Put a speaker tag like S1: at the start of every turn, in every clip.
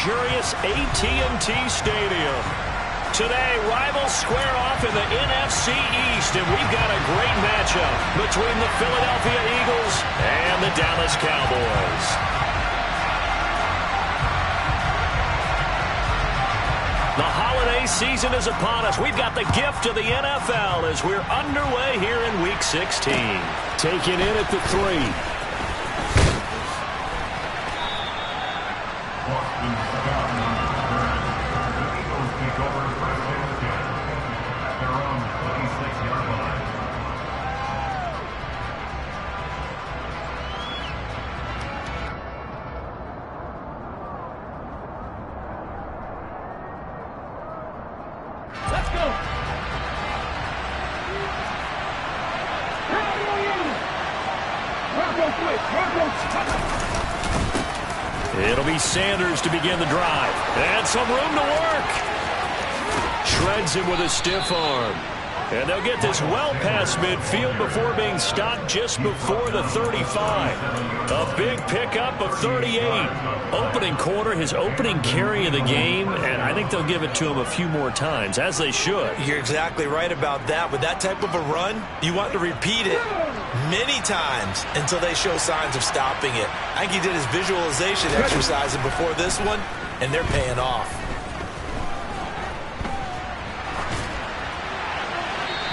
S1: luxurious AT&T Stadium. Today, rivals square off in the NFC East, and we've got a great matchup between the Philadelphia Eagles and the Dallas Cowboys. The holiday season is upon us. We've got the gift of the NFL as we're underway here in Week 16.
S2: Taken in at the 3.
S1: It'll be Sanders to begin the drive. And some room to work. Shreds him with a stiff arm. And they'll get this well past midfield before being stopped just before the 35. A big pickup of 38. Opening quarter, his opening carry of the game, and I think they'll give it to him a few more times, as they should.
S3: You're exactly right about that. With that type of a run, you want to repeat it many times until they show signs of stopping it. I think he did his visualization exercising before this one, and they're paying off.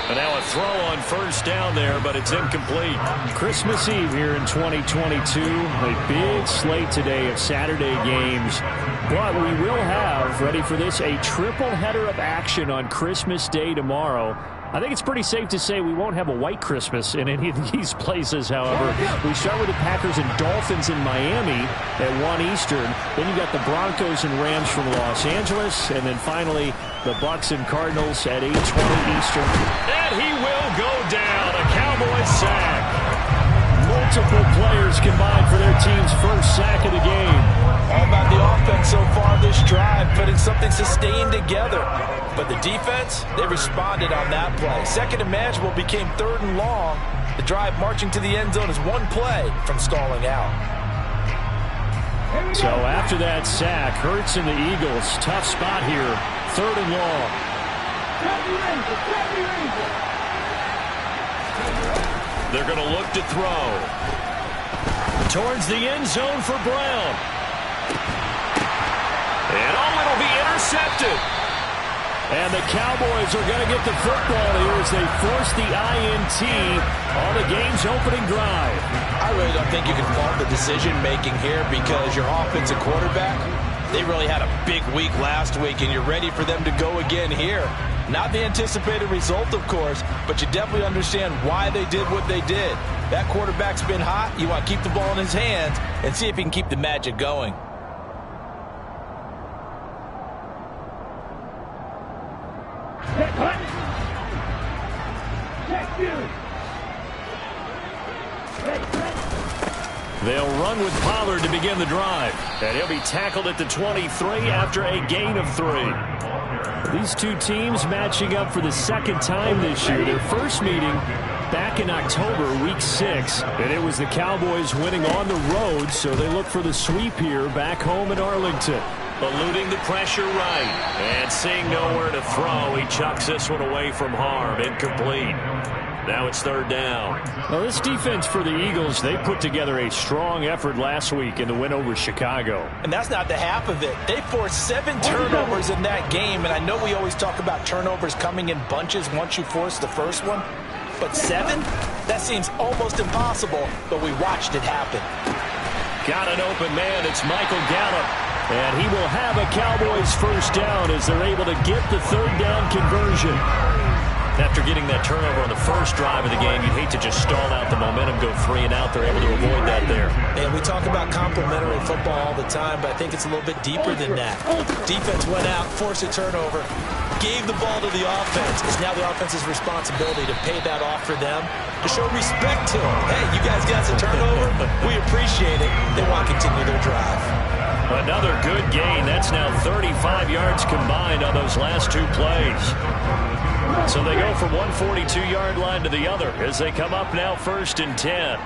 S1: And now a throw on first down there, but it's incomplete.
S2: Christmas Eve here in 2022. A big slate today of Saturday games. But we will have, ready for this, a triple header of action on Christmas Day tomorrow. I think it's pretty safe to say we won't have a white Christmas in any of these places, however. We start with the Packers and Dolphins in Miami at 1 Eastern. Then you got the Broncos and Rams from Los Angeles. And then finally, the Bucs and Cardinals at 8:20 Eastern.
S1: And he will go down. A Cowboys sack.
S2: Multiple players combined for their team's first sack of the game.
S3: All about the offense so far this drive, putting something sustained together. But the defense, they responded on that play. Second and manageable became 3rd and long. The drive marching to the end zone is one play from stalling out.
S2: So after that sack, Hurts and the Eagles, tough spot here. 3rd and long.
S1: They're going to look to throw. Towards the end zone for Brown. And it'll be intercepted. And the Cowboys are going to get the football here as they force the INT on the game's opening drive.
S3: I really don't think you can fault the decision-making here because your offensive quarterback, they really had a big week last week, and you're ready for them to go again here. Not the anticipated result, of course, but you definitely understand why they did what they did. That quarterback's been hot. You want to keep the ball in his hands and see if he can keep the magic going.
S1: They'll run with Pollard to begin the drive. And he'll be tackled at the 23 after a gain of 3.
S2: These two teams matching up for the second time this year. Their first meeting back in October, Week 6. And it was the Cowboys winning on the road, so they look for the sweep here back home in Arlington.
S1: Eluding the pressure right. And seeing nowhere to throw, he chucks this one away from harm. Incomplete. Now it's 3rd down.
S2: Well, this defense for the Eagles, they put together a strong effort last week in the win over Chicago.
S3: And that's not the half of it. They forced 7 turnovers in that game, and I know we always talk about turnovers coming in bunches once you force the first one. But 7? That seems almost impossible, but we watched it happen.
S1: Got an open man. It's Michael Gallup. And he will have a Cowboys first down as they're able to get the 3rd down conversion. After getting that turnover on the first drive of the game, you'd hate to just stall out the momentum, go 3 and out. They're able to avoid that there.
S3: And we talk about complementary football all the time, but I think it's a little bit deeper than that. Defense went out, forced a turnover, gave the ball to the offense. It's now the offense's responsibility to pay that off for them, to show respect to them. Hey, you guys got a turnover. We appreciate it. They want to continue their drive.
S1: Another good gain. That's now 35 yards combined on those last 2 plays. So they go from one 42-yard line to the other as they come up now 1st and 10.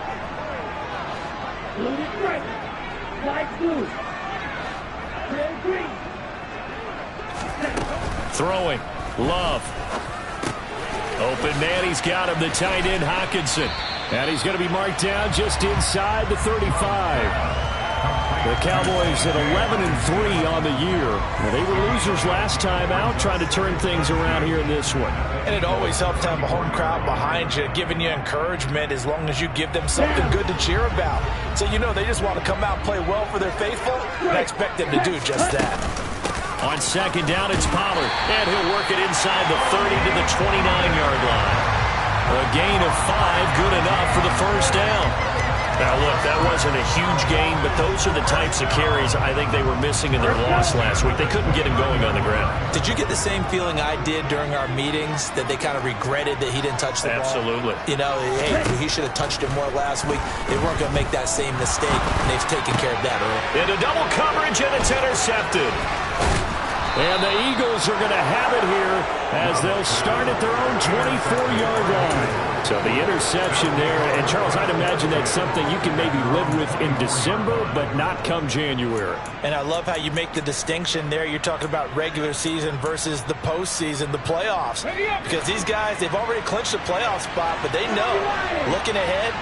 S1: Throwing. Love. Open man, he's got him, the tight end Hockenson.
S2: And he's going to be marked down just inside the 35. The Cowboys at 11-3 on the year. Well, they were losers last time out, trying to turn things around here in this one.
S3: And it always helps to have a home crowd behind you, giving you encouragement as long as you give them something good to cheer about. So you know they just want to come out and play well for their faithful, and I expect them to do just that.
S1: On second down, it's Pollard, and he'll work it inside the 30 to the 29-yard line. A gain of 5, good enough for the first down. Now, look, that wasn't a huge gain, but those are the types of carries I think they were missing in their loss last week. They couldn't get him going on the ground.
S3: Did you get the same feeling I did during our meetings, that they kind of regretted that he didn't touch the ball?
S1: Absolutely.
S3: You know, hey, he should have touched it more last week. They weren't going to make that same mistake, and they've taken care of that early.
S1: Into double coverage, and it's intercepted.
S2: And the Eagles are going to have it here as they'll start at their own 24-yard line. So the interception there, and Charles, I'd imagine that's something you can maybe live with in December, but not come January.
S3: And I love how you make the distinction there. You're talking about regular season versus the postseason, the playoffs. Because these guys, they've already clinched a playoff spot, but they know, looking ahead,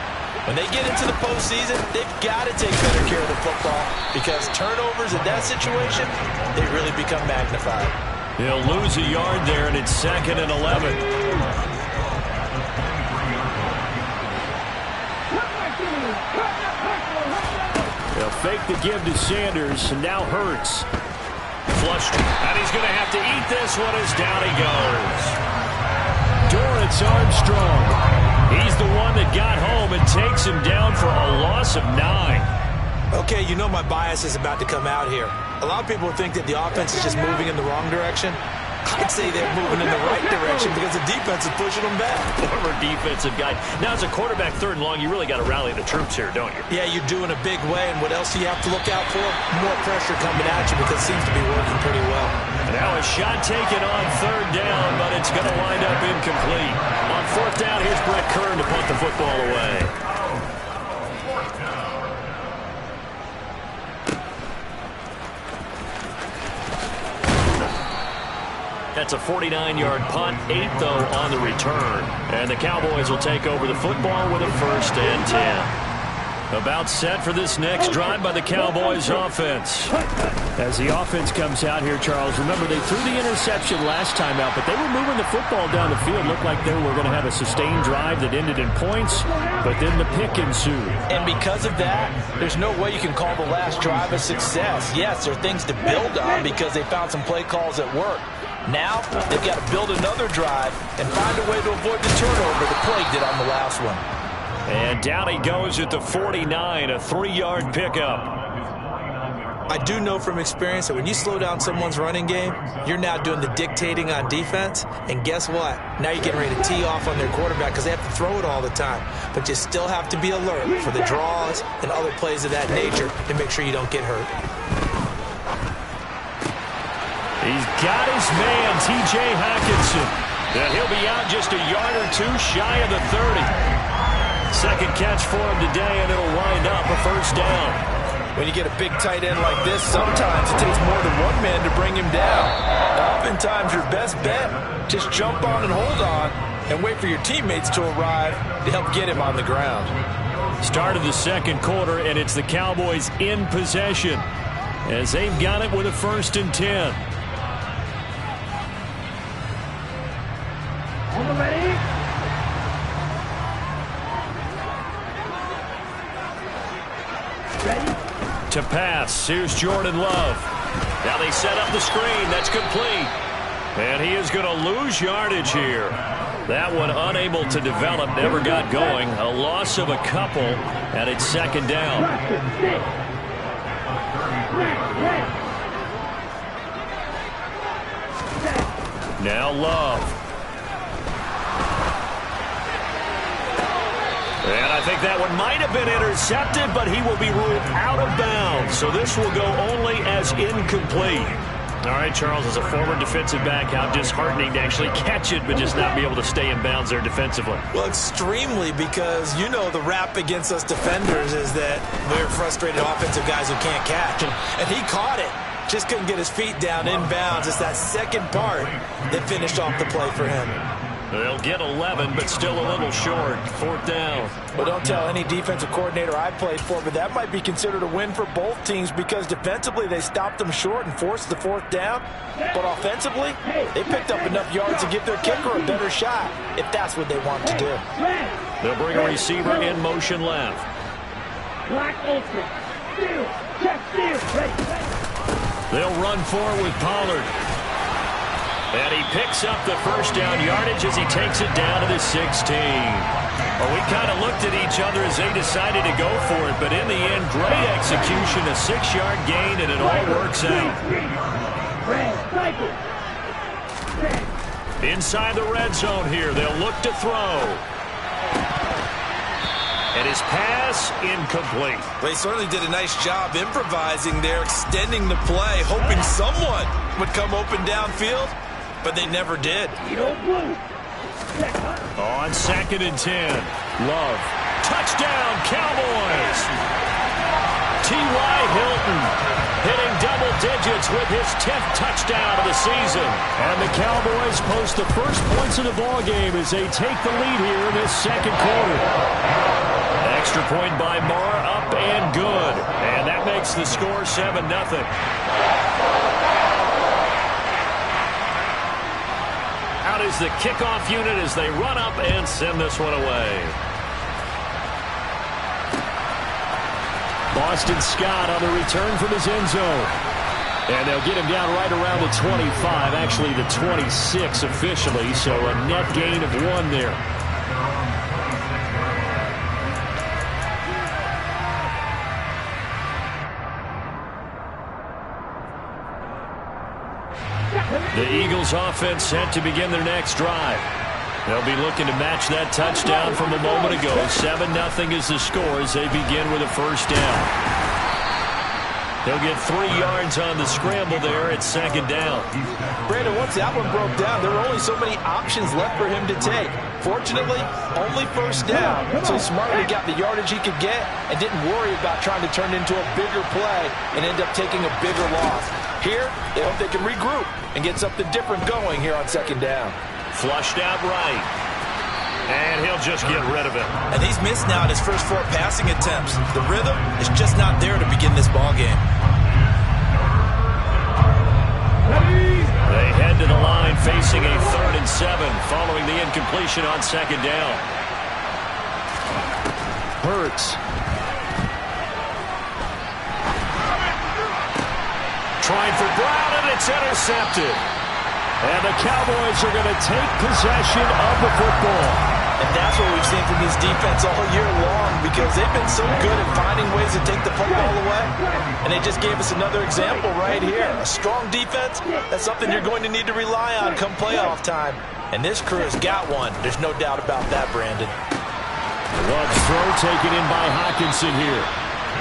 S3: when they get into the postseason, they've got to take better care of the football, because turnovers in that situation, they really become magnified.
S1: He'll lose a yard there, and it's 2nd and 11.
S2: They'll fake the give to Sanders, and now Hurts.
S1: Flushed, and he's going to have to eat this one as down he goes.
S2: Dorrance Armstrong.
S1: He's the one that got home and takes him down for a loss of 9.
S3: Okay, you know my bias is about to come out here. A lot of people think that the offense is just moving in the wrong direction. I'd say they're moving in the right direction because the defense is pushing them back.
S1: Former defensive guy. Now, as a quarterback, 3rd and long, you really got to rally the troops here, don't you?
S3: Yeah, you do in a big way. And what else do you have to look out for? More pressure coming at you, because it seems to be working pretty well.
S1: Now a shot taken on 3rd down, but it's going to wind up incomplete. On 4th down, here's Brett Kern to punt the football away. That's a 49-yard punt, 8 though on the return. And the Cowboys will take over the football with a 1st and 10. About set for this next drive by the Cowboys offense.
S2: As the offense comes out here, Charles, remember they threw the interception last time out, but they were moving the football down the field. Looked like they were going to have a sustained drive that ended in points, but then the pick ensued.
S3: And because of that, there's no way you can call the last drive a success. Yes, there are things to build on because they found some play calls that work. Now, they've got to build another drive and find a way to avoid the turnover the Plague did on the last one.
S1: And down he goes at the 49, a 3-yard pickup.
S3: I do know from experience that when you slow down someone's running game, you're now doing the dictating on defense. And guess what? Now you're getting ready to tee off on their quarterback because they have to throw it all the time. But you still have to be alert for the draws and other plays of that nature to make sure you don't get hurt.
S1: He's got his man, T.J. Hockenson. And he'll be out just a yard or 2 shy of the 30. Second catch for him today, and it'll wind up a 1st down.
S3: When you get a big tight end like this, sometimes it takes more than one man to bring him down. Oftentimes, your best bet, just jump on and hold on and wait for your teammates to arrive to help get him on the ground.
S1: Start of the 2nd quarter, and it's the Cowboys in possession as they've got it with a 1st and 10.
S4: On the ready.
S1: To pass, here's Jordan Love. Now they set up the screen. That's complete. And he is going to lose yardage here. That one unable to develop, never got going. A loss of a couple, and it's 2nd down. Now Love. And I think that one might have been intercepted, but he will be ruled out of bounds. So this will go only as incomplete. All right, Charles, as a former defensive back, how disheartening to actually catch it, but just not be able to stay in bounds there defensively.
S3: Well, extremely, because you know the rap against us defenders is that we're frustrated offensive guys who can't catch. And he caught it just couldn't get his feet down inbounds. It's that second part that finished off the play for him.
S1: They'll get 11, but still a little short. 4th down.
S3: Well, don't tell any defensive coordinator I played for, but that might be considered a win for both teams because defensively they stopped them short and forced the 4th down. But offensively, they picked up enough yards to give their kicker a better shot if that's what they want to do.
S1: They'll bring a receiver in motion left. They'll run forward with Pollard. And he picks up the first down yardage as he takes it down to the 16. Well, we kind of looked at each other as they decided to go for it, but in the end, great execution, a 6-yard gain, and it all works out. Inside the red zone here, they'll look to throw. And his pass incomplete.
S3: They certainly did a nice job improvising there, extending the play, hoping someone would come open downfield, but they never did.
S1: On 2nd and 10, Love. Touchdown, Cowboys! T.Y. Hilton hitting double digits with his 10th touchdown of the season.
S2: And the Cowboys post the first points of the ballgame as they take the lead here in this second quarter.
S1: Extra point by Marr, up and good. And that makes the score 7-0. Out is the kickoff unit as they run up and send this one away.
S2: Boston Scott on the return from his end zone. And they'll get him down right around the 25, actually the 26 officially, so a net gain of 1 there.
S1: The Eagles offense set to begin their next drive. They'll be looking to match that touchdown from a moment ago. 7-0 is the score as they begin with a first down. They'll get 3 yards on the scramble there at 2nd down.
S3: Brandon, once that one broke down, there were only so many options left for him to take. Fortunately, only first down, so smartly got the yardage he could get and didn't worry about trying to turn it into a bigger play and end up taking a bigger loss. Here, they hope they can regroup and get something different going here on 2nd down.
S1: Flushed out right. And he'll just get rid of it.
S3: And he's missed now in his first 4 passing attempts. The rhythm is just not there to begin this ball game.
S1: They head to the line facing a 3rd and 7 following the incompletion on 2nd down.
S2: Hurts.
S1: Trying for Brown, and it's intercepted.
S2: And the Cowboys are going to take possession of the football.
S3: And that's what we've seen from this defense all year long because they've been so good at finding ways to take the football away. And they just gave us another example right here. A strong defense, that's something you're going to need to rely on come playoff time. And this crew has got one. There's no doubt about that, Brandon.
S2: Love's throw taken in by Hockenson here.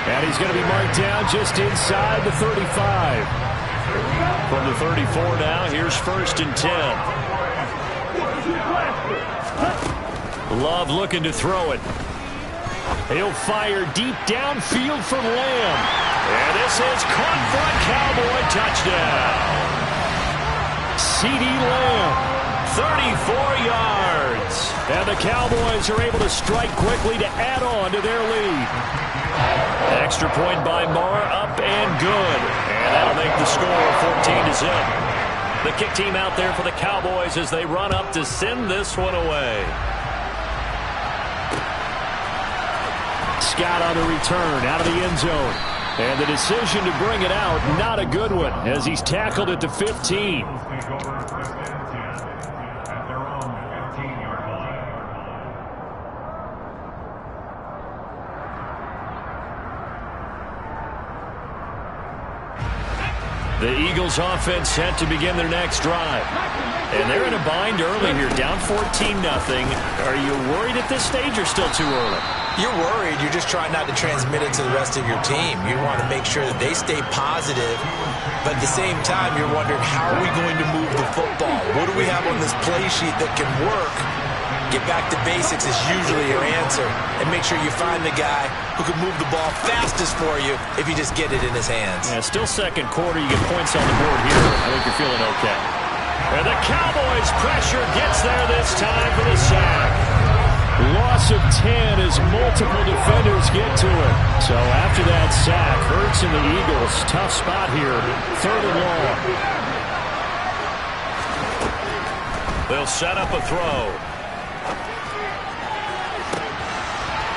S2: And he's going to be marked down just inside the 35.
S1: From the 34 now, here's 1st and 10. Love looking to throw it.
S2: He'll fire deep downfield for Lamb.
S1: And this is caught for a Cowboy touchdown.
S2: CeeDee Lamb.
S1: 34 yards.
S2: And the Cowboys are able to strike quickly to add on to their lead.
S1: Extra point by Marr, up and good. And that'll make the score 14-0. The kick team out there for the Cowboys as they run up to send this one away.
S2: Scott on the return out of the end zone. And the decision to bring it out, not a good one, as he's tackled at the 15.
S1: The Eagles offense set to begin their next drive. And they're in a bind early here, down 14-0. Are you worried at this stage or still too early?
S3: You're worried. You're just trying not to transmit it to the rest of your team. You want to make sure that they stay positive. But at the same time, you're wondering, how are we going to move the football? What do we have on this play sheet that can work get back to basics is usually your answer. And make sure you find the guy who can move the ball fastest for you if you just get it in his hands.
S2: Yeah, still second quarter. You get points on the board here. I think you're feeling okay.
S1: And the Cowboys pressure gets there this time for the sack.
S2: Loss of 10 as multiple defenders get to it. So after that sack, Hurts and the Eagles, tough spot here. 3rd and long.
S1: They'll set up a throw.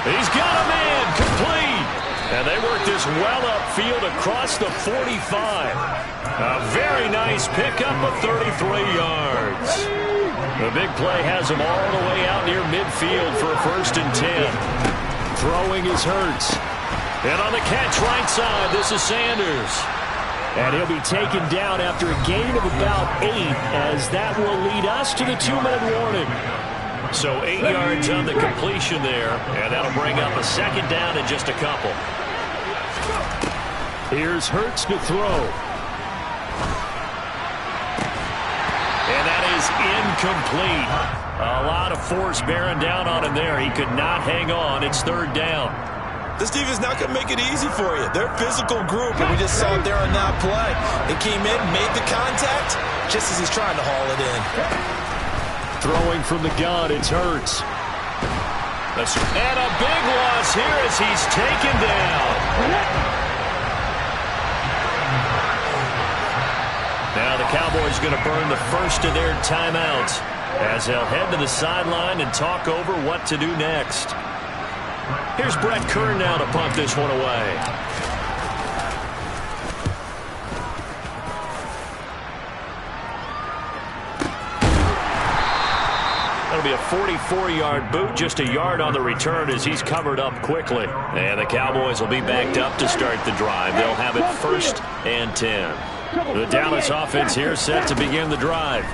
S1: He's got a man complete. And they work this well upfield across the 45. A very nice pickup of 33 yards. The big play has him all the way out near midfield for a 1st and 10. Throwing is Hurts. And on the catch right side, this is Sanders.
S2: And he'll be taken down after a gain of about 8, as that will lead us to the 2-minute warning.
S1: So 8 yards on the completion there, and that'll bring up a 2nd down in just a couple.
S2: Here's Hurts to throw.
S1: And that is incomplete. A lot of force bearing down on him there. He could not hang on. It's 3rd down.
S3: This defense not going to make it easy for you. They're a physical group, and we just saw it there on that play. They came in, made the contact, just as he's trying to haul it in.
S2: Throwing from the gun, it's Hurts.
S1: And a big loss here as he's taken down. Now the Cowboys going to burn the first of their timeouts as they'll head to the sideline and talk over what to do next. Here's Brett Kern now to punt this one away. That'll be a 44-yard boot, just a yard on the return as he's covered up quickly. And the Cowboys will be backed up to start the drive. They'll have it 1st and 10. The Dallas offense here set to begin the drive.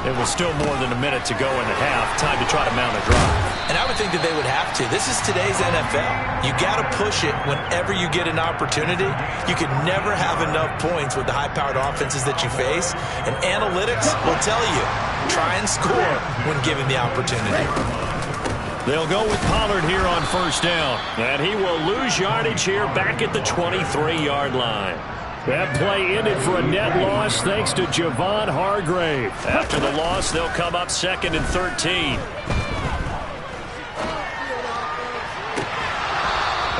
S1: It was still more than a minute to go in the half. Time to try to mount a drive.
S3: And I would think that they would have to. This is today's NFL. You got to push it whenever you get an opportunity. You can never have enough points with the high-powered offenses that you face. And analytics will tell you, try and score when given the opportunity.
S1: They'll go with Pollard here on 1st down. And he will lose yardage here back at the 23-yard line.
S2: That play ended for a net loss thanks to Javon Hargrave.
S1: After the loss, they'll come up 2nd and 13.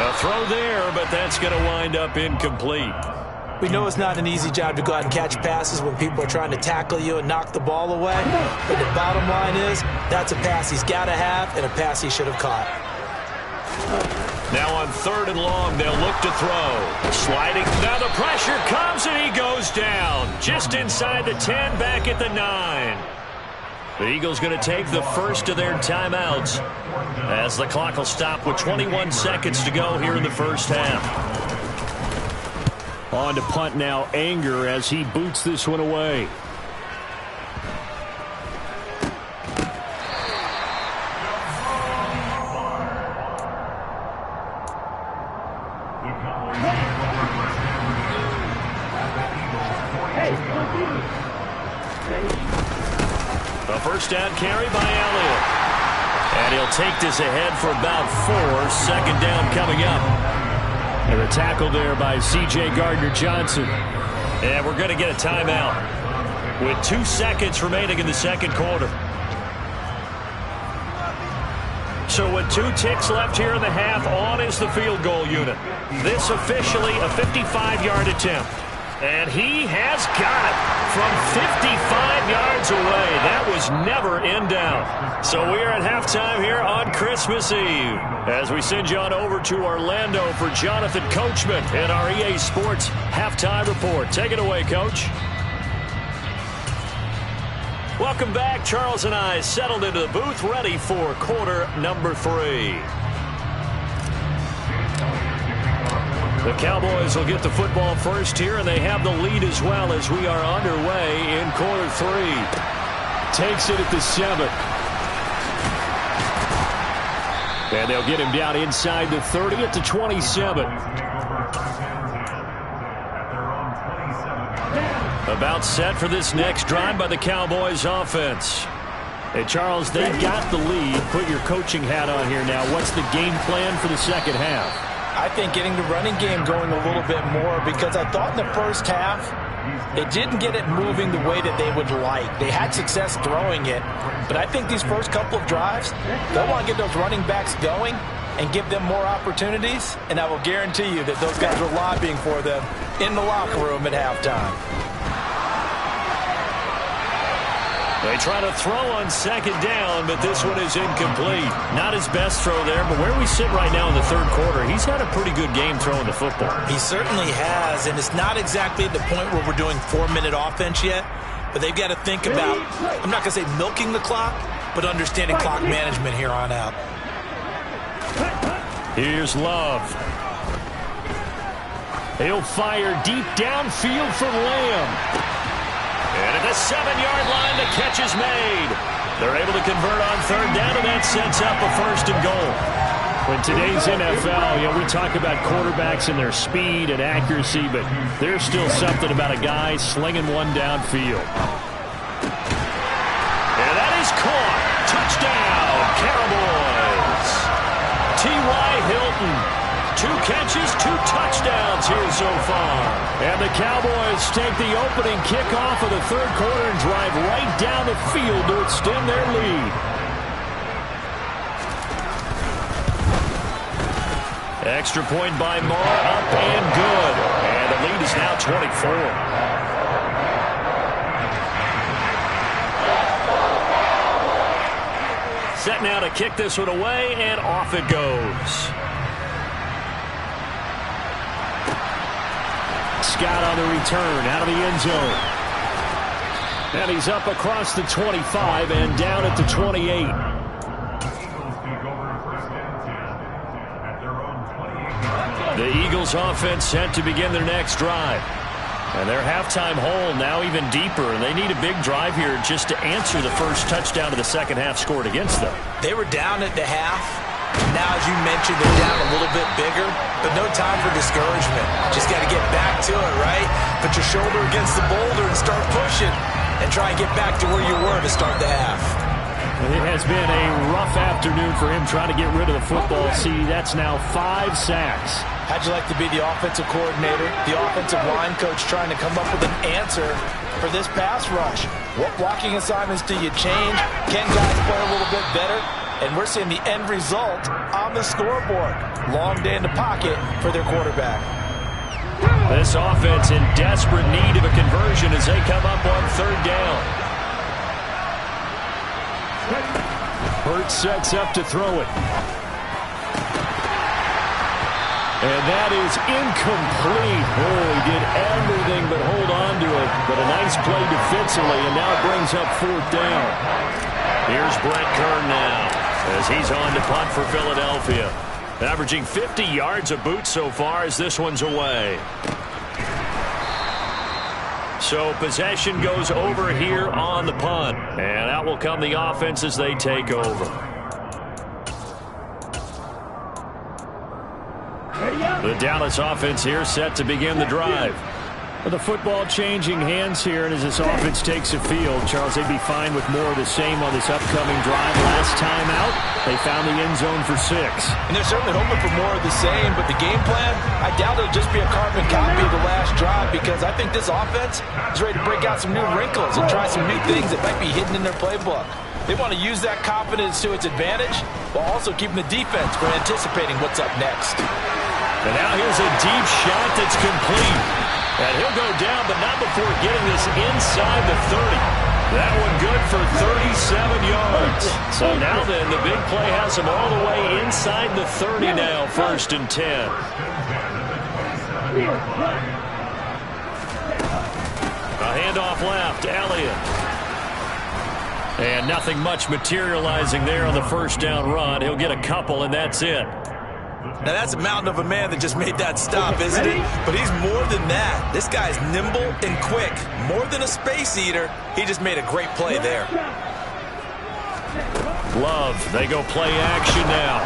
S1: A throw there, but that's going to wind up incomplete.
S3: We know it's not an easy job to go out and catch passes when people are trying to tackle you and knock the ball away. But the bottom line is, that's a pass he's got to have and a pass he should have caught.
S1: Now on 3rd and long, they'll look to throw. Sliding. Now the pressure comes and he goes down. Just inside the 10, back at the 9. The Eagles going to take the first of their timeouts as the clock will stop with 21 seconds to go here in the 1st half.
S2: On to punt now, Anger, as he boots this one away.
S1: A 1st down carry by Elliott. And he'll take this ahead for about 4. 2nd down coming up.
S2: And a tackle there by C.J. Gardner-Johnson.
S1: And we're going to get a timeout with 2 seconds remaining in the 2nd quarter. So with 2 ticks left here in the half, on is the field goal unit. This officially a 55-yard attempt. And he has got it from 55 yards away. That was never in doubt. So we are at halftime here on Christmas Eve as we send you on over to Orlando for Jonathan Coachman in our EA Sports Halftime Report. Take it away, Coach. Welcome back. Charles and I settled into the booth, ready for quarter number 3. The Cowboys will get the football first here, and they have the lead as well as we are underway in quarter 3.
S2: Takes it at the 7. And they'll get him down inside the 30 at the 27.
S1: About set for this next drive by the Cowboys offense.
S2: Hey, Charles, they've got the lead. Put your coaching hat on here now. What's the game plan for the second half?
S3: I think getting the running game going a little bit more, because I thought in the first half it didn't get it moving the way that they would like. They had success throwing it, but I think these first couple of drives, they'll want to get those running backs going and give them more opportunities, and I will guarantee you that those guys were lobbying for them in the locker room at halftime.
S1: They try to throw on second down, but this one is incomplete. Not his best throw there, but where we sit right now in the third quarter, he's had a pretty good game throwing the football.
S3: He certainly has, and it's not exactly at the point where we're doing 4-minute offense yet, but they've got to think about, I'm not going to say milking the clock, but understanding clock management here on out.
S1: Here's Love. He'll fire deep downfield for Lamb. And at the 7-yard line, the catch is made. They're able to convert on third down, and that sets up a 1st and goal.
S2: In today's NFL, we talk about quarterbacks and their speed and accuracy, but there's still something about a guy slinging one downfield.
S1: And that is caught. Touchdown, Cowboys. T.Y. Hilton. 2 catches, 2 touchdowns here so far.
S2: And the Cowboys take the opening kickoff of the third quarter and drive right down the field to extend their lead.
S1: Extra point by Moore, up and good. And the lead is now 24. Set now to kick this one away, and off it goes.
S2: Scott on the return out of the end zone. And he's up across the 25 and down at the 28.
S1: The Eagles offense set to begin their next drive. And their halftime hole now even deeper, and they need a big drive here just to answer the first touchdown of the second half scored against them.
S3: They were down at the half. Now, as you mentioned, they're down a little bit bigger, but no time for discouragement. Just got to get back to it, right? Put your shoulder against the boulder and start pushing, and try and get back to where you were to start the half.
S2: It has been a rough afternoon for him trying to get rid of the football. See, that's now 5 sacks.
S3: How'd you like to be the offensive coordinator, the offensive line coach, trying to come up with an answer for this pass rush? What blocking assignments do you change? Can guys play a little bit better? And we're seeing the end result on the scoreboard. Long day in the pocket for their quarterback.
S1: This offense in desperate need of a conversion as they come up on third down.
S2: Hurts sets up to throw it. And that is incomplete. Oh, he did everything but hold on to it. But a nice play defensively, and now it brings up 4th down.
S1: Here's Brett Kern now as he's on to punt for Philadelphia. Averaging 50 yards a boot so far as this one's away. So possession goes over here on the punt. And out will come the offense as they take over. The Dallas offense here set to begin the drive.
S2: The football changing hands here, and as this offense takes the field, Charles, they'd be fine with more of the same on this upcoming drive. Last time out, they found the end zone for 6.
S3: And they're certainly hoping for more of the same, but the game plan, I doubt it'll just be a carbon copy of the last drive, because I think this offense is ready to break out some new wrinkles and try some new things that might be hidden in their playbook. They want to use that confidence to its advantage while also keeping the defense from anticipating what's up next.
S1: And now here's a deep shot that's complete. And he'll go down, but not before getting this inside the 30. That one good for 37 yards. So now then, the big play has him all the way inside the 30 now, 1st and 10. A handoff left, Elliott. And nothing much materializing there on the first down run. He'll get a couple, and that's it.
S3: Now, that's a mountain of a man that just made that stop, isn't it? But he's more than that. This guy's nimble and quick. More than a space eater, he just made a great play there.
S1: Love, they go play action now.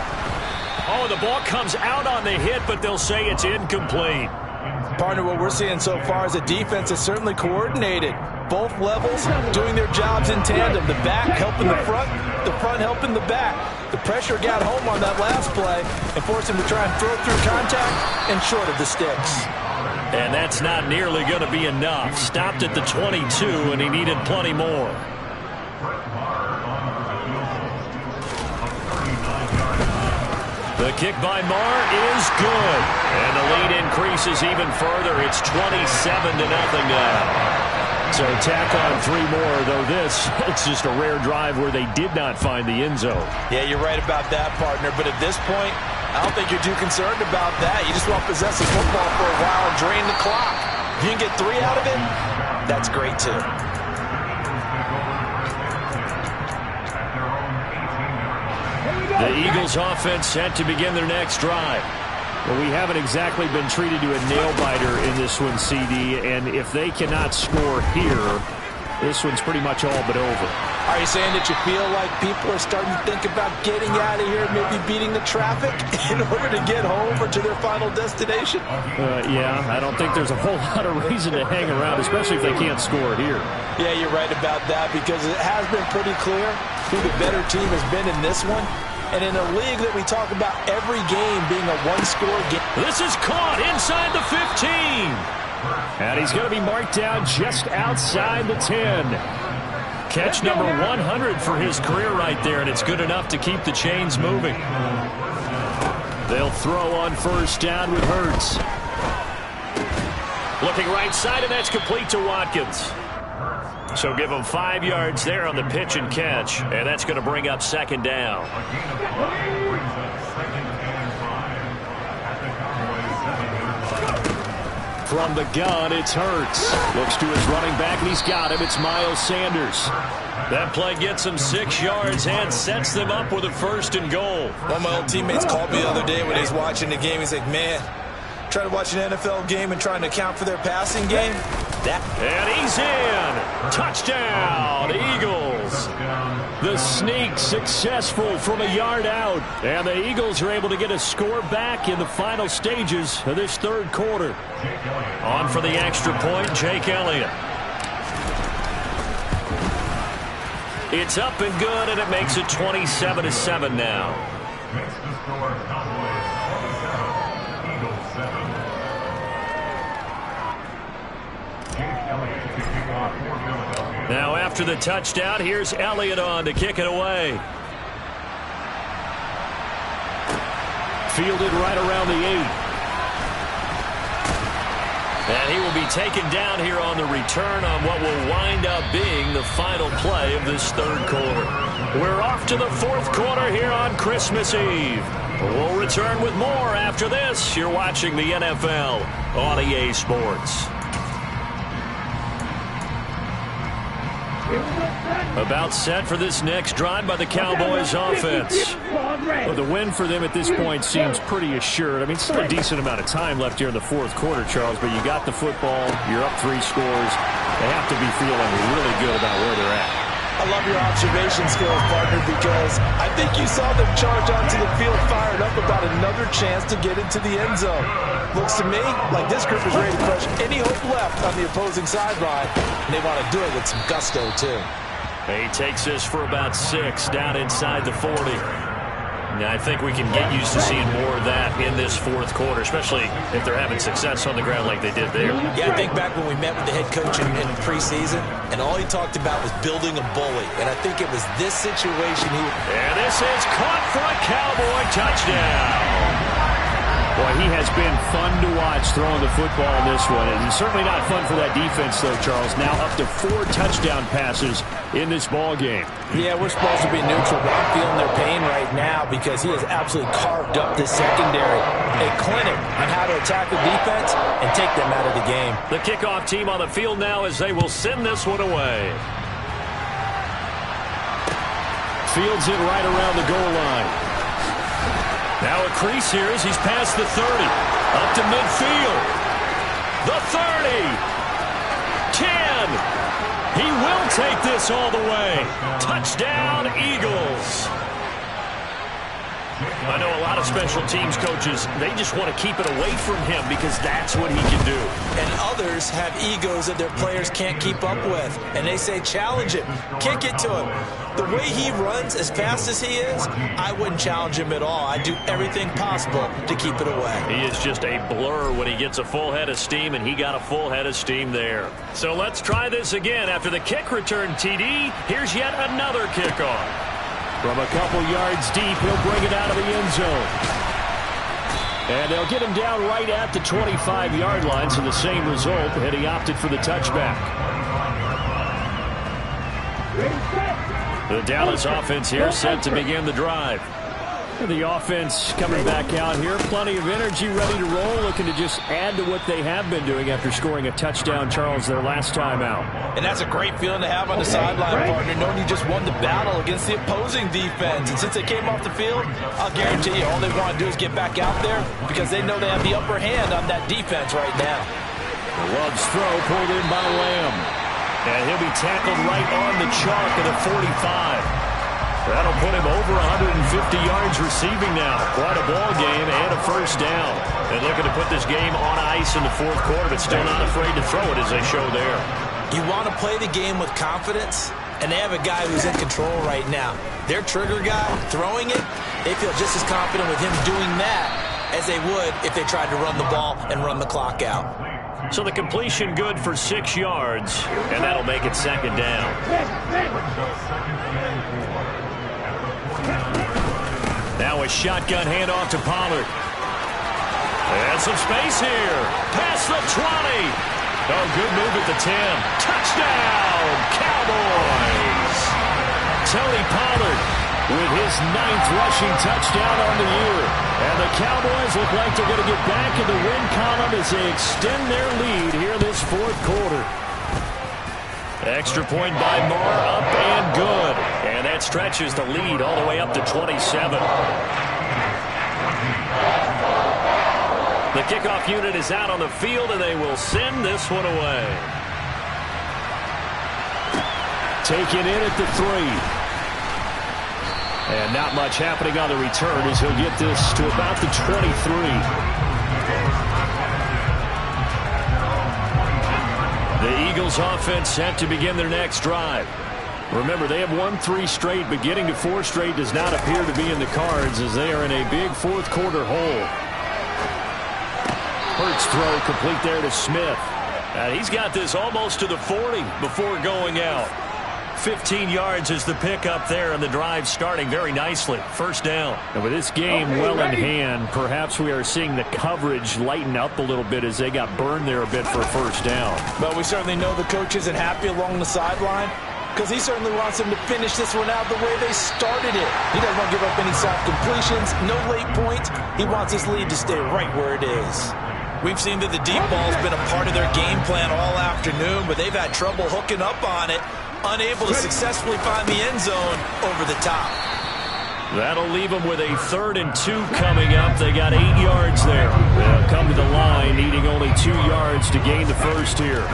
S1: Oh, the ball comes out on the hit, but they'll say it's incomplete.
S3: Partner, what we're seeing so far is a defense is certainly coordinated. Both levels doing their jobs in tandem. The back helping the front helping the back. The pressure got home on that last play and forced him to try and throw through contact and short of the sticks.
S1: And that's not nearly going to be enough. Stopped at the 22, and he needed plenty more. The kick by Marr is good. And the lead increases even further. It's 27-0 now. So tack on 3 more, though it's just a rare drive where they did not find the end zone.
S3: Yeah, you're right about that, partner. But at this point, I don't think you're too concerned about that. You just want to possess the football for a while and drain the clock. If you can get 3 out of it, that's great, too.
S1: The Eagles offense set to begin their next drive.
S2: Well, we haven't exactly been treated to a nail-biter in this one, CD, and if they cannot score here, this one's pretty much all but over.
S3: Are you saying that you feel like people are starting to think about getting out of here, maybe beating the traffic in order to get home or to their final destination?
S2: Yeah, I don't think there's a whole lot of reason to hang around, especially if they can't score here.
S3: Yeah, you're right about that because it has been pretty clear who the better team has been in this one. And in a league that we talk about every game being a one-score game.
S1: This is caught inside the 15.
S2: And he's going to be marked down just outside the 10.
S1: Catch number 100 for his career right there, and it's good enough to keep the chains moving. They'll throw on first down with Hurts. Looking right side, and that's complete to Watkins. So give him 5 yards there on the pitch and catch, and that's going to bring up second down. From the gun, it's Hurts. Looks to his running back, and he's got him. It's Miles Sanders. That play gets him 6 yards and sets them up with a 1st and goal.
S3: One of my old teammates called me the other day when he was watching the game. He's like, man, trying to watch an NFL game and trying to account for their passing game.
S1: And he's in. Touchdown, Eagles. The sneak successful from a yard out. And the Eagles are able to get a score back in the final stages of this 3rd quarter. On for the extra point, Jake Elliott. It's up and good, and it makes it 27-7 now. Now after the touchdown, here's Elliott on to kick it away. Fielded right around the 8. And he will be taken down here on the return on what will wind up being the final play of this 3rd quarter. We're off to the 4th quarter here on Christmas Eve. We'll return with more after this. You're watching the NFL on EA Sports. About set for this next drive by the Cowboys offense.
S2: Well, the win for them at this point seems pretty assured. I mean, still a decent amount of time left here in the 4th quarter, Charles, but you got the football, you're up 3 scores. They have to be feeling really good about where they're at.
S3: I love your observation skills, partner, because I think you saw them charge onto the field fired up about another chance to get into the end zone. Looks to me like this group is ready to crush any hope left on the opposing sideline, and they want to do it with some gusto, too.
S1: He takes this for about 6 down inside the 40. Now, I think we can get used to seeing more of that in this 4th quarter, especially if they're having success on the ground like they did there.
S3: Yeah, I think back when we met with the head coach in preseason, and all he talked about was building a bully. And I think it was this situation here.
S1: And this is caught for a Cowboy touchdown.
S2: Boy, he has been fun to watch throwing the football in this one. And certainly not fun for that defense, though, Charles. Now up to 4 touchdown passes in this ball game.
S3: Yeah, we're supposed to be neutral, but I'm feeling their pain right now because he has absolutely carved up this secondary. A clinic on how to attack the defense and take them out of the game.
S1: The kickoff team on the field now as they will send this one away. Fields it right around the goal line. Now a crease here as he's past the 30. Up to midfield. The 30. 10. He will take this all the way. Touchdown, Eagles. I know a lot of special teams coaches, they just want to keep it away from him because that's what he can do.
S3: And others have egos that their players can't keep up with. And they say, challenge him, kick it to him. The way he runs as fast as he is, I wouldn't challenge him at all. I'd do everything possible to keep it away.
S1: He is just a blur when he gets a full head of steam, and he got a full head of steam there. So let's try this again. After the kick return TD, here's yet another kickoff.
S2: From a couple yards deep, he'll bring it out of the end zone. And they'll get him down right at the 25-yard line, so the same result, and he opted for the touchback.
S1: The Dallas offense here set to begin the drive.
S2: The offense coming back out here. Plenty of energy, ready to roll, looking to just add to what they have been doing after scoring a touchdown, Charles, their last time out.
S3: And that's a great feeling to have on the sideline, partner, knowing you just won the battle against the opposing defense. And since they came off the field, I'll guarantee you all they want to do is get back out there because they know they have the upper hand on that defense right now.
S2: Love's throw pulled in by Lamb.
S1: And he'll be tackled right on the chalk at the 45. That'll put him over 150 yards receiving now. Quite a ball game and a first down. And looking to put this game on ice in the fourth quarter, but still not afraid to throw it as they show there.
S3: You want to play the game with confidence, and they have a guy who's in control right now. Their trigger guy throwing it, they feel just as confident with him doing that as they would if they tried to run the ball and run the clock out.
S1: So the completion good for 6 yards, and that'll make it second down. Now a shotgun handoff to Pollard. And some space here. Past the 20. Oh, good move at the 10. Touchdown, Cowboys. Tony Pollard with his 9th rushing touchdown on the year. And the Cowboys look like they're going to get back in the win column as they extend their lead here this fourth quarter. Extra point by Moore, up and good. And that stretches the lead all the way up to 27. The kickoff unit is out on the field, and they will send this one away.
S2: Taken in at the 3. And not much happening on the return as he'll get this to about the 23.
S1: The Eagles offense set to begin their next drive. Remember, they have won 3 straight, but getting to 4 straight does not appear to be in the cards as they are in a big fourth quarter hole.
S2: Hurts throw complete there to Smith.
S1: He's got this almost to the 40 before going out. 15 yards is the pickup there, and the drive starting very nicely. First down.
S2: And with this game well in hand, perhaps we are seeing the coverage lighten up a little bit as they got burned there a bit for a first down.
S3: But we certainly know the coach isn't happy along the sideline because he certainly wants them to finish this one out the way they started it. He doesn't want to give up any soft completions, no late points. He wants his lead to stay right where it is. We've seen that the deep ball's been a part of their game plan all afternoon, but they've had trouble hooking up on it. Unable to successfully find the end zone over the top.
S1: That'll leave them with a 3rd and 2 coming up. They got 8 yards there.
S2: They'll come to the line, needing only 2 yards to gain the first here.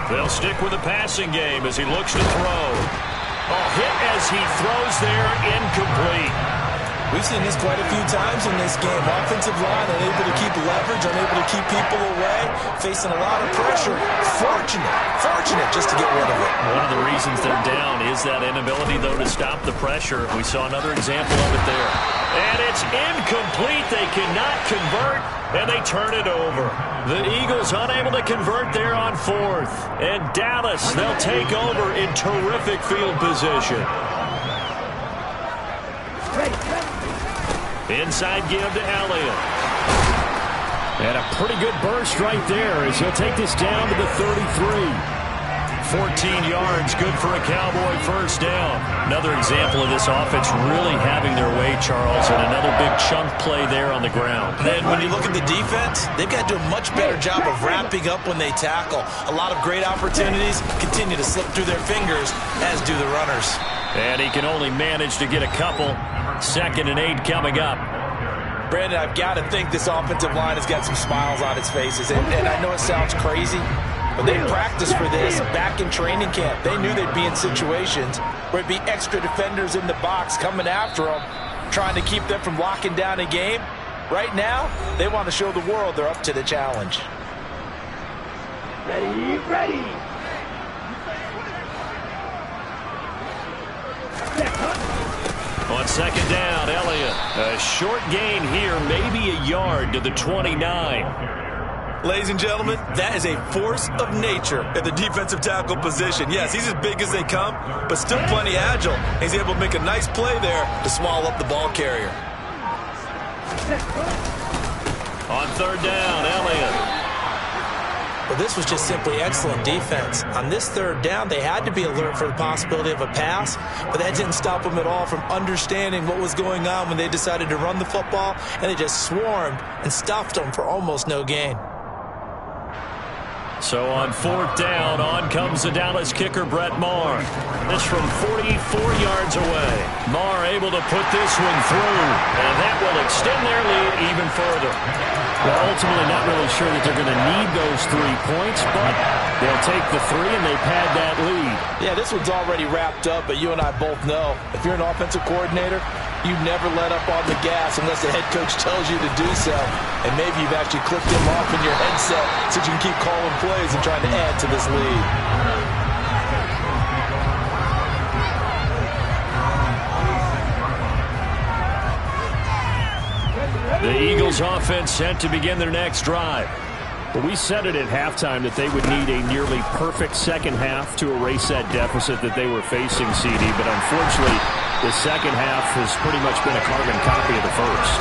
S1: They'll stick with the passing game as he looks to throw. Hit as he throws there, incomplete.
S3: We've seen this quite a few times in this game. Offensive line unable to keep leverage, unable to keep people away, facing a lot of pressure. Fortunate just to get rid of it.
S1: One of the reasons they're down is that inability, though, to stop the pressure. We saw another example of it there. And it's incomplete. They cannot convert, and they turn it over. The Eagles unable to convert there on 4th. And Dallas, they'll take over in terrific field position. Inside give to Elliott.
S2: And a pretty good burst right there as he'll take this down to the 33.
S1: 14 yards, good for a Cowboy first down. Another example of this offense really having their way, Charles, and another big chunk play there on the ground.
S3: Then when you look at the defense, they've got to do a much better job of wrapping up when they tackle. A lot of great opportunities continue to slip through their fingers, as do the runners.
S1: And he can only manage to get a couple. 2nd and 8 coming up.
S3: Brandon, I've got to think this offensive line has got some smiles on its faces. And I know it sounds crazy, but they practiced for this back in training camp. They knew they'd be in situations where it'd be extra defenders in the box coming after them. trying to keep them from locking down a game. Right now, they want to show the world they're up to the challenge.
S4: Ready.
S1: On second down, Elliott. A short gain here, maybe a yard to the 29.
S3: Ladies and gentlemen, that is a force of nature at the defensive tackle position. Yes, he's as big as they come, but still plenty agile. He's able to make a nice play there to swallow up the ball carrier.
S1: On third down, Elliott.
S3: Well, this was just simply excellent defense. On this third down, they had to be alert for the possibility of a pass, but that didn't stop them at all from understanding what was going on when they decided to run the football, and they just swarmed and stuffed them for almost no gain.
S1: So on fourth down, on comes the Dallas kicker, Brett Maher. This from 44 yards away. Maher able to put this one through, and that will extend their lead even further.
S2: Well, ultimately not really sure that they're going to need those 3 points, but they'll take the 3 and they pad that lead.
S3: Yeah, this one's already wrapped up, but you and I both know if you're an offensive coordinator, you never let up on the gas unless the head coach tells you to do so. And maybe you've actually clicked him off in your headset so you can keep calling plays and trying to add to this lead.
S1: The Eagles offense set to begin their next drive.
S2: But we said it at halftime that they would need a nearly perfect second half to erase that deficit that they were facing, CD. But unfortunately, the second half has pretty much been a carbon copy of the first.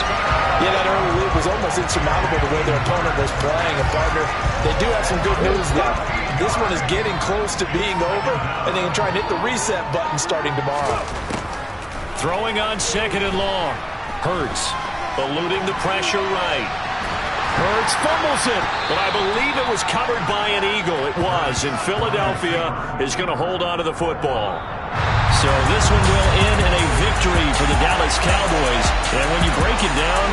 S3: Yeah, that early lead was almost insurmountable the way their opponent was playing. And, partner, they do have some good news, though. This one is getting close to being over, and they can try and hit the reset button starting tomorrow.
S1: Throwing on second and long. Hurts eluding the pressure right. Hurts fumbles it, but I believe it was covered by an Eagle. It was, and Philadelphia is going to hold on to the football. So this one will end in a victory for the Dallas Cowboys. And when you break it down,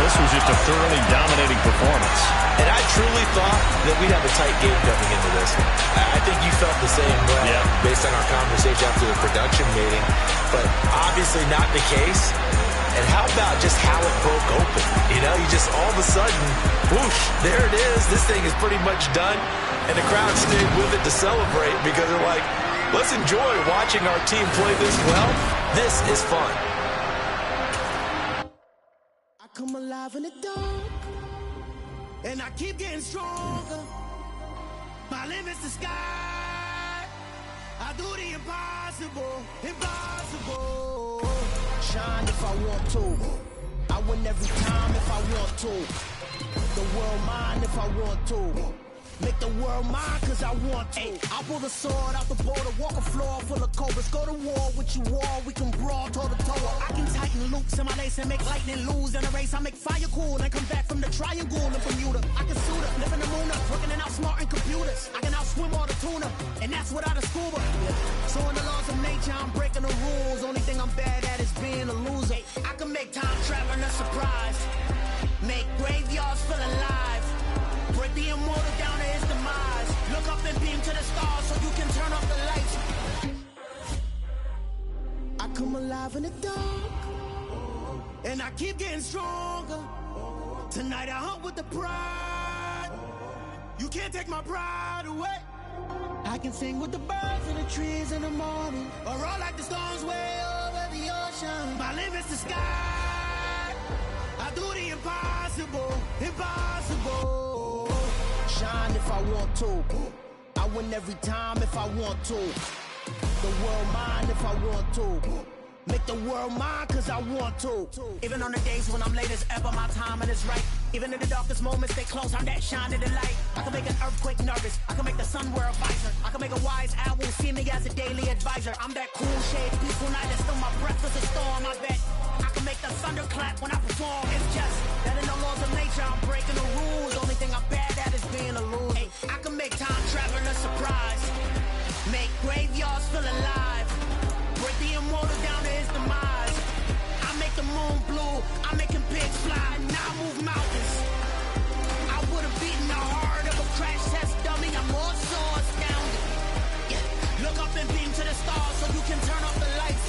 S1: this was just a thoroughly dominating performance.
S3: And I truly thought that we'd have a tight game coming into this one. I think you felt the same way based on our conversation after the production meeting. But obviously not the case. And how about just how it broke open? You know, you just all of a sudden, whoosh, there it is. This thing is pretty much done. And the crowd stayed with it to celebrate because they're like, let's enjoy watching our team play this well. This is fun.
S4: I come alive in the dark, and I keep getting stronger. My limit's the sky. I do the impossible, impossible. Shine if I want to. I win every time if I want to. The world mine if I want to. Make the world mine cause I want to. I'll pull the sword out the border, walk a floor full of cobras. Go to war with you all, we can brawl toe to toe. I can tighten loops in my lace and make lightning lose in a race. I make fire cool and come back from the triangle in Bermuda. I can suit up, live in the moon up, working and outsmarting computers. I can outswim all the tuna, and that's without a scuba. So in the laws of nature, I'm breaking the rules. Only thing I'm bad at is being a loser. I can make time traveling a surprise. Make graveyards feel alive. Break the immortal down to his demise. Look up and beam to the stars so you can turn off the lights. I come alive in the dark, and I keep getting stronger. Tonight I hunt with the pride. You can't take my pride away. I can sing with the birds and the trees in the morning, or roll like the storms way over the ocean. My limit's the sky. I do the impossible, impossible. Shine if I want to. I win every time if I want to. The world mine if I want to. Make the world mine cause I want to. Even on the days when I'm late as ever, my timing is right. Even in the darkest moments, stay close, I'm that shining the light. I can make an earthquake nervous, I can make the sun wear a visor. I can make a wise owl see me as a daily advisor. I'm that cool shade, peaceful night that's still my breath is a storm, I bet. I can make the thunder clap when I perform. It's just that in the laws of nature, I'm breaking the rules. Only thing I'm bad at is being a loser. I can make time travel a surprise. Make graveyards feel alive. Break the immortal down to his demise. I make the moon blue. I'm making pigs fly. Now I move mountains. I would have beaten the heart of a crash test dummy. I'm more so astounded. Yeah. Look up and beam to the stars so you can turn off the lights.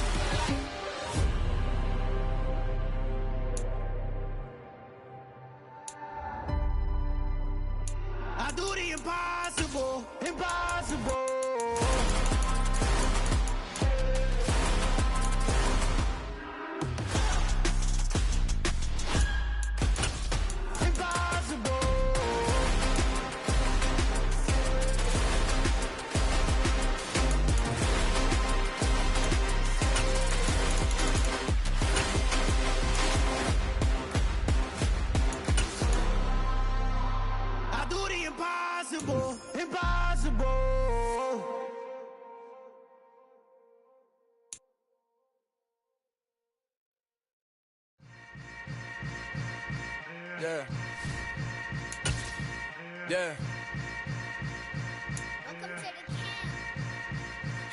S5: Yeah.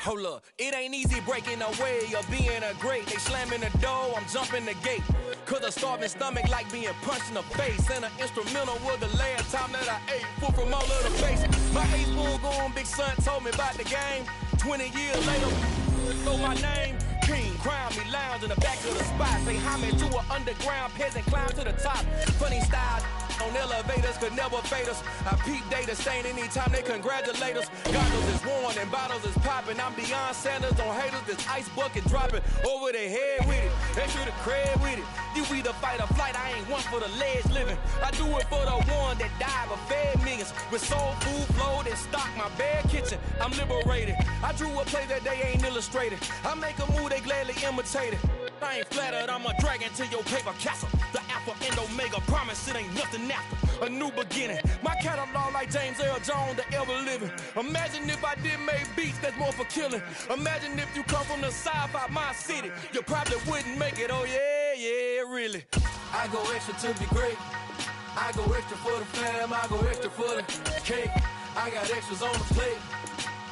S5: Hold up, it ain't easy breaking away or being a great. They slamming the door, I'm jumping the gate. Cause a starving stomach like being punched in the face. And an instrumental was the last time that I ate food from all of the face. My ace spoon going, big son told me about the game. 20 years later, know my name. King, crown me, lounge in the back of the spot. Pay homage to an underground peasant, climb to the top. Funny style on elevators could never fade us. I peep data stain anytime they congratulate us. Goggles is worn and bottles is popping. I'm beyond Sanders on haters, this ice bucket dropping over their head with it. They should have cred with it. You either fight or flight, I ain't one for the ledge living. I do it for the one that died but fed millions. With soul food flowed and stocked my bare kitchen. I'm liberated. I drew a play that they ain't illustrated. I make a move, they gladly imitate it. I ain't flattered, I'm a dragon to your paper castle. The Alpha and Omega, promise it ain't nothing after. A new beginning. My catalog like James Earl Jones, the ever living. Imagine if I did make beats that's more for killing. Imagine if you come from the sci-fi, my city. You probably wouldn't make it, oh yeah, really. I go extra to be great. I go extra for the fam, I go extra for the cake. I got extras on the plate.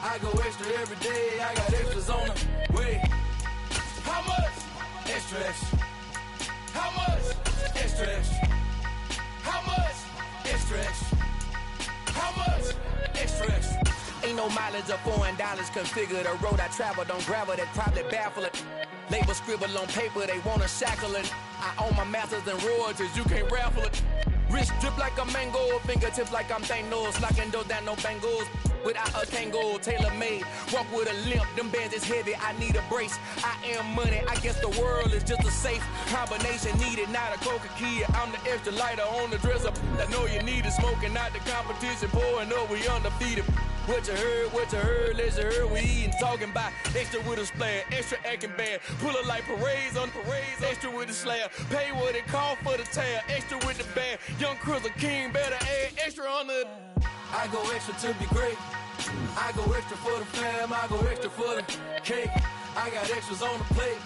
S5: I go extra every day, I got extras on the way. How much? Extra, extra. How much? Extra, extra. How much? Extra, extra. How much? Extra, extra. Ain't no mileage of $4 configure the road I travel. Don't gravel that probably baffle it. Label scribble on paper, they wanna shackle it. I own my masters and royalties, you can't raffle it. Wrist drip like a mango, fingertips like I'm Thanos. Locking doors down, no bangles. Without a Kango, tailor-made. Walk with a limp, them bands is heavy, I need a brace. I am money, I guess the world is just a safe combination needed, not a coca key. I'm the extra lighter on the dresser. I know you need it, smoking out the competition, pouring up, we undefeated. What you heard, let's heard, we eating, talking about extra with a splash, extra acting bad. Pull it like parades on parades, extra with the slab. Pay what it cost for the tab, extra with the bag. Young Cruiser King, better add extra on the... I go extra to be great. I go extra for the fam, I go extra for the cake. I got extras on the plate.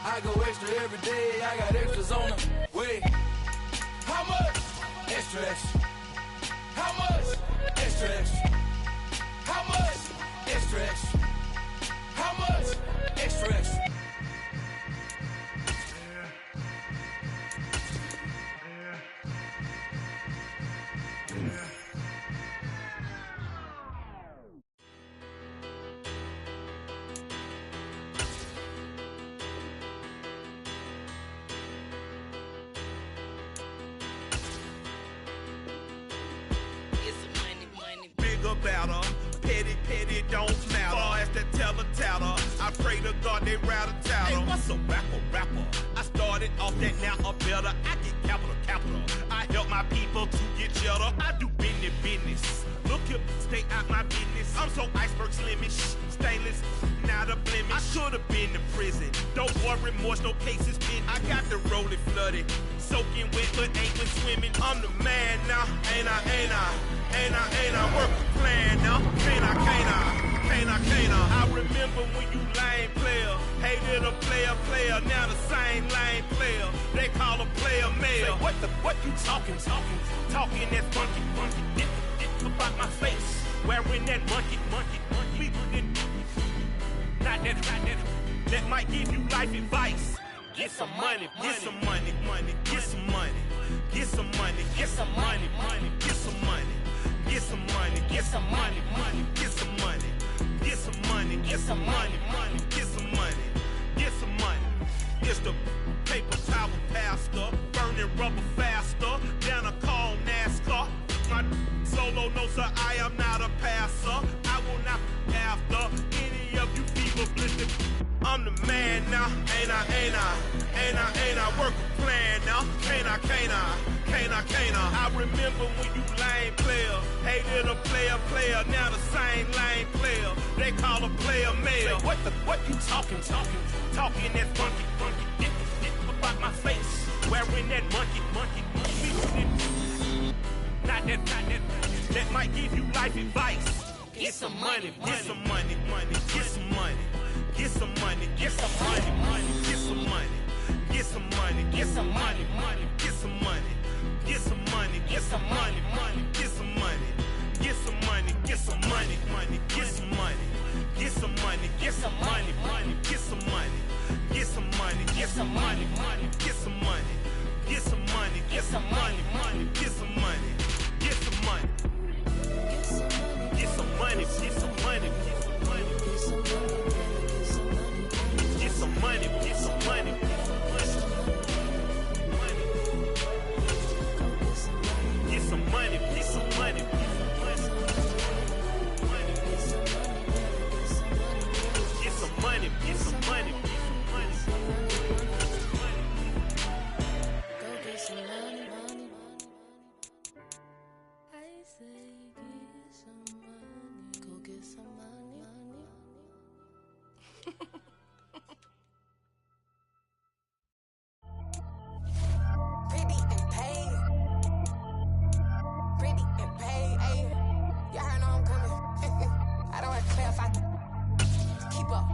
S5: I go extra every day, I got extras on the way. How much? Extra, extra. How much? Extra, extra. How much? Extra, extra. How much? Extra, extra.
S6: Better, petty don't matter. Far as the teller, I pray to God they rattle tattle. Hey, what's a rapper? I started off that, now I'm better. I get capital. I help my people to get cheddar. I do business. Look here, stay out my business. I'm so iceberg slimish, stainless, not a blemish. I should have been to prison. Don't worry, remorse, no cases pinned. I got the rolling flooded, soaking wet, but ain't been swimming. I'm the man now, ain't I? Work the plan now, can't I? I remember when you lame player, hated a player, now the same lame player. They call a player mayor. Say, what you talking that funky, about my face, wearing that monkey. Not that might give you life advice. Get some money. It's the paper towel pastor, burning rubber faster, down a call NASCAR. My solo notes are I am not a passer. I will not after any of you people blistered. I'm the man now, ain't I? Work a plan now, can't I? I remember when you lame player, hated a player, now the same lame player. They call a player mayor. Say, what you talking that funky, about my face, wearing that monkey. Not that might give you life advice. Get some money. Get some money. money, get some money, money, get some money, get some money, get some money, money, get some money, get some money, get some money, money, get some money, get some money, get some money, get some money, get some money, get some money. Get some money, get some money. Get some money, get some money.
S7: Go get some money, money. I say get some money. Go get some money, money.
S8: Pretty and paid. Pretty and paid, ayy. Y'all heard I'm coming. I don't have to clarify. Keep up.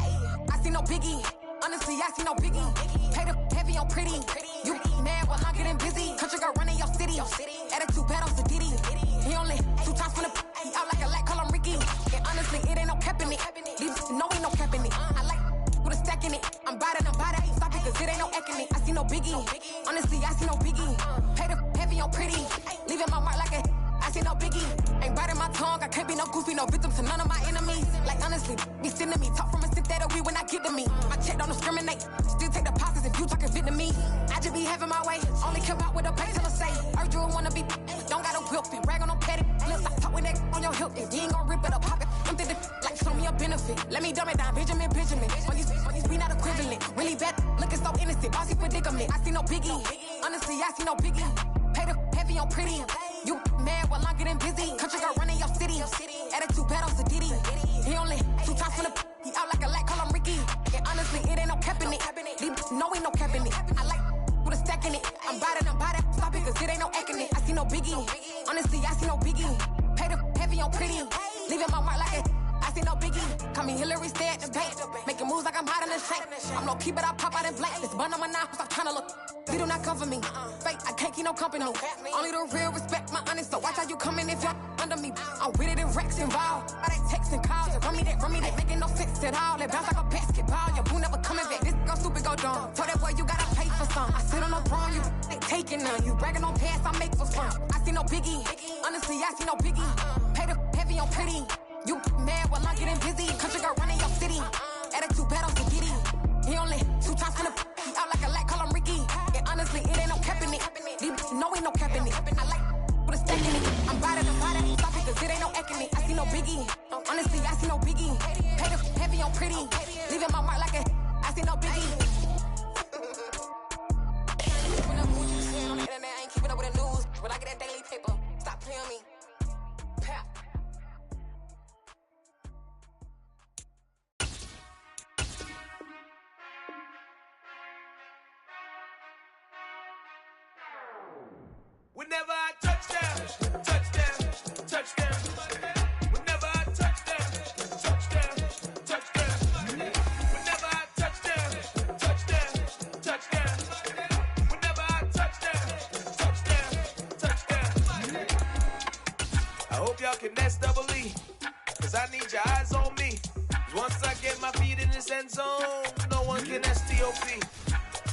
S8: Ayy. I see no biggie. Honestly, I see no biggie. Pay the heavy on pretty. You mad while I'm getting busy. Country girl running your city. Attitude bad on Diddy. He only 2 times from the he out like a light, call him Ricky. And honestly, it ain't no cap in it. These no ain't no cap in it. I like with a stack in it. I'm bad. Stop it, cause it ain't no eck in it. I see no biggie. Honestly, I see no biggie. Pay the heavy on pretty. Leaving my mark like a I see no biggie. Ain't biting my tongue. I can't be no goofy, no victim to none of my enemies. Like honestly, be sending me. Talk from a sit that we when I get to me. My check don't discriminate. Still take deposits if you talking Vietnamese. I just be having my way. Only come out with a pay till I say. Urge you wanna be. Don't gotta whip it. Rag on no petty. Let's stop talk with that on your hip. You ain't gon' rip it up, pop it. Empty the like show me a benefit. Let me dumb it down, Benjamin. On these we not equivalent. Really bad, looking so innocent. Bossy predicament. I see no biggie. Honestly, I see no biggie. Pay the heavy on pretty. You mad while I'm getting busy. Country girl running your city. Attitude bad on Diddy. He only 2 times from the he out like a light, call him Ricky. And honestly, it ain't no cap in it. These no ain't no cap in it. I like with a stack in it. I'm bad. Stop it, cause it ain't no eck in it. I see no biggie. Honestly, I see no biggie. Pay the heavy on pretty. Leaving my mark like a I see no biggie. Call me Hillary, stay at the bank. Making moves like I'm hiding the shank. I'm low key, but I pop out in blank. This bun on my knife, stop trying to look. You do not come for me. Fake, I can't keep no company. Only the real respect my honest. So watch how you coming if you're under me. I'm with it in Rex involved. All that text and calls. Run me that, making no sense at all. They bounce like a basketball. Your boo never coming back. This go stupid, go dumb. Told that boy you gotta pay for some. I sit on no throne, you taking none. You bragging on past, I make for fun. I see no biggie. Honestly, I see no biggie. Pay the heavy on pretty. You mad while I'm getting busy. Country girl running your city. Attitude bad on Diddy. He only 2 times from the he out like a light, call him Ricky. And honestly, it ain't no cap in it. These no ain't no cap in it. I like with a stack in it. I'm bad. Stop it, cause it ain't no eck in it. I see no biggie. Honestly, I see no biggie. Pay the heavy on pretty. Leaving my mark like a I see no biggie. Keeping up with what you saying on the internet. I ain't keeping up with the news. When I get that daily paper, stop playing me. Pap.
S6: Whenever I touch down. Whenever I touch down. Whenever I touch down. Whenever I touch down. I hope y'all can nest double E, cause I need your eyes on me. Cause once I get my feet in this end zone, no one can STOP.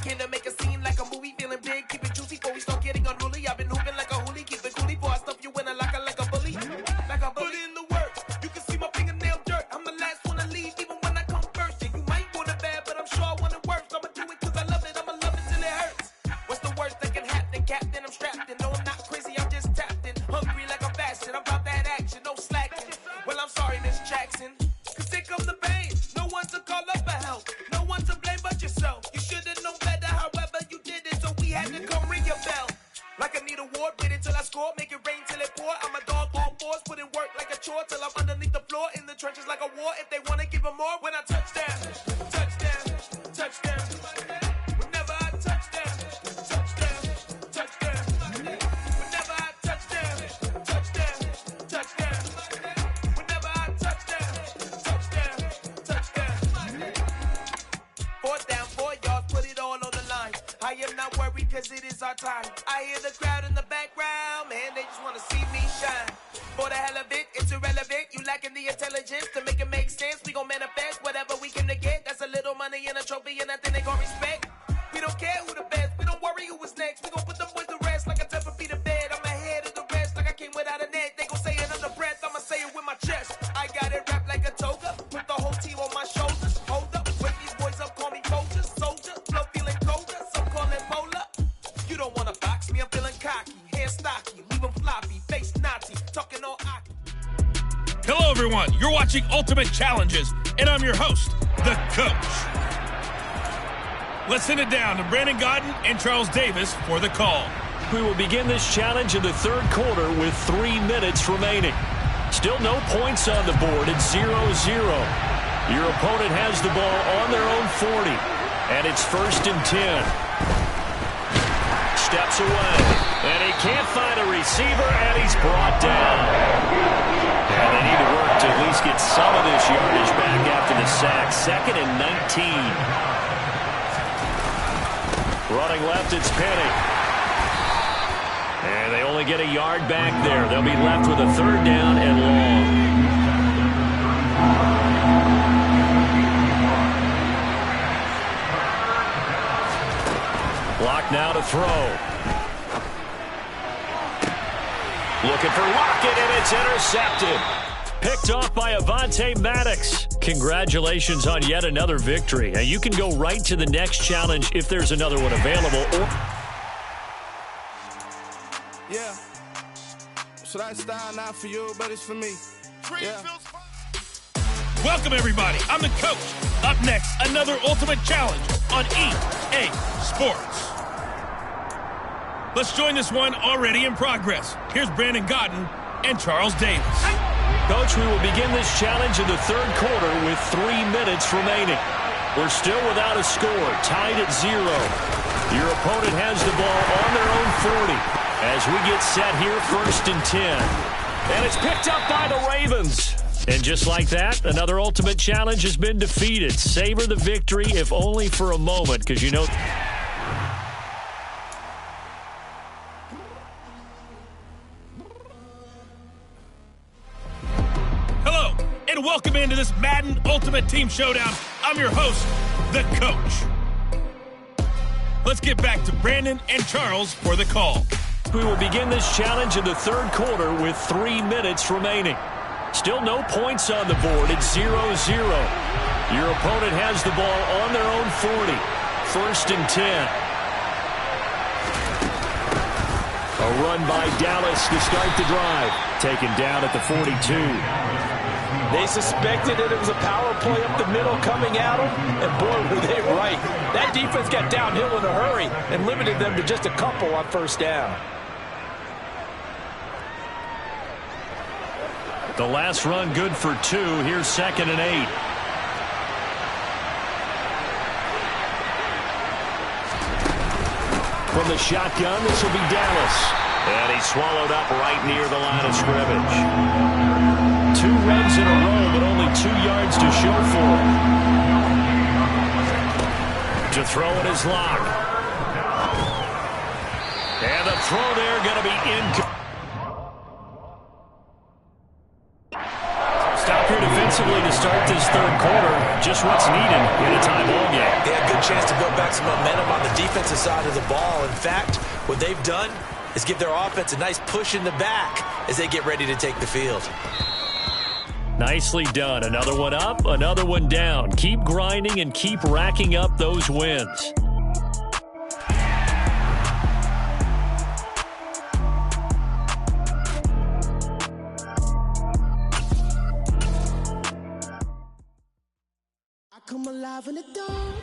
S6: Can I make a scene like a movie, feeling big, keep it juicy before we start getting unruly. I've been hooping like a hoolie, keep it coolie before I stuff you in a locker like a bully. Like a bully in the work, you can see my fingernail dirt. I'm the last one to leave, even when I come first. Yeah, you might want it bad, but I'm sure I want it worse. I'ma do it cause I love it, I'ma love it till it hurts. What's the worst that can happen, Captain? I'm strapped in, no I'm not crazy, I'm just tapped in. Hungry like I'm fasting, I'm about that action, no slacking. Well, I'm sorry, Miss Jackson, cause here come the pain. No one to call up for help, no one to blame but yourself. You should've known better, however you did it, so we had to come ring your bell. Like I need a ward, wait until I score, make it rain till it pour. I'm a dog on force, put in work like a chore till I'm underneath the floor, in the trenches like a war. If they wanna give them more, when I touch down. Whenever I touch down. Whenever I touch down. Whenever I touch down. 4th down, 4 yards, put it all on the line. I am not worried cause it is our time. I hear the crowd in the background, man, they just wanna see me shine. For the hell of it, it's irrelevant. You lacking the intelligence to make it make sense. We gon' everyone. You're watching Ultimate Challenges, and I'm your host, The Coach. Let's send it down to Brandon Gaudin and Charles Davis for the call.
S2: We will begin this challenge in the third quarter with 3 minutes remaining. Still no points on the board. It's 0-0. Your opponent has the ball on their own 40, and it's 1st and 10. Steps away, and he can't find a receiver, and he's brought down. And they need to work to at least get some of this yardage back after the sack. 2nd and 19. Running left, it's Penny. And they only get a yard back there. They'll be left with a 3rd down and long. Lock now to throw. Looking for Lockett, and it's intercepted. Picked off by Avonte Maddox. Congratulations on yet another victory. Now you can go right to the next challenge if there's another one available.
S9: Yeah. Should I style not for you, but it's for me? Yeah.
S6: Welcome, everybody. I'm the coach. Up next, another Ultimate Challenge on EA Sports. Let's join this one already in progress. Here's Brandon Gaudin and Charles Davis.
S2: Coach, we will begin this challenge in the third quarter with 3 minutes remaining. We're still without a score, tied at 0. Your opponent has the ball on their own 40 as we get set here, 1st and 10. And it's picked up by the Ravens. And just like that, another Ultimate Challenge has been defeated. Savor the victory, if only for a moment, because you know...
S6: Hello, and welcome into this Madden Ultimate Team Showdown. I'm your host, The Coach. Let's get back to Brandon and Charles for the call.
S2: We will begin this challenge in the third quarter with 3 minutes remaining. Still no points on the board. It's 0-0. Your opponent has the ball on their own 40. 1st and 10. A run by Dallas to start the drive. Taken down at the 42.
S3: They suspected that it was a power play up the middle coming at them, and boy, were they right. That defense got downhill in a hurry and limited them to just a couple on 1st down.
S2: The last run good for 2. Here's 2nd and 8. From the shotgun, this will be Dallas. And he's swallowed up right near the line of scrimmage. 2 runs in a row, but only 2 yards to show for it. To throw it is Lock. And the throw there going to be incomplete. Stop here defensively to start this third quarter. Just what's needed in a tie ball game.
S3: They had a good chance to build back some momentum on the defensive side of the ball. In fact, what they've done is give their offense a nice push in the back as they get ready to take the field.
S2: Nicely done. Another one up, another one down. Keep grinding and keep racking up those wins.
S4: Come alive in the dark,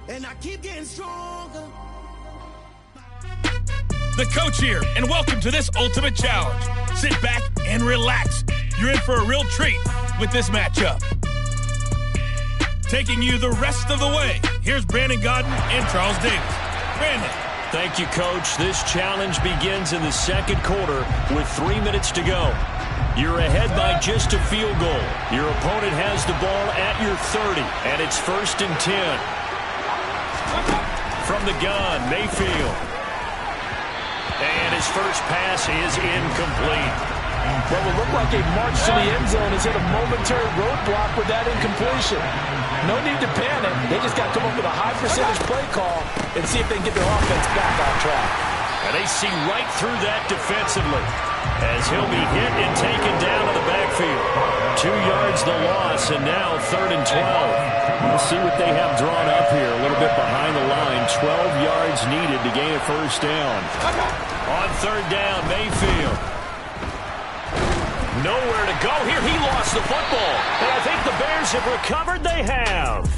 S4: and I keep getting stronger.
S6: The coach here, and welcome to this Ultimate Challenge. Sit back and relax. You're in for a real treat with this matchup. Taking you the rest of the way, here's Brandon Gaudin and Charles Davis. Brandon.
S2: Thank you, Coach. This challenge begins in the second quarter with 3 minutes to go. You're ahead by just a field goal. Your opponent has the ball at your 30, and it's 1st and 10. From the gun, Mayfield. And his first pass is incomplete.
S3: Well, it looked like a march to the end zone has hit a momentary roadblock with that incompletion. No need to panic. They just got to come up with a high percentage play call and see if they can get their offense back on track.
S2: And they see right through that defensively as he'll be hit and taken down to the backfield. 2 yards the loss, and now 3rd and 12. We'll see what they have drawn up here. A little bit behind the line. 12 yards needed to gain a 1st down. On 3rd down, Mayfield.
S1: Nowhere to go here. He lost the football.
S2: And I think the Bears have recovered. They have.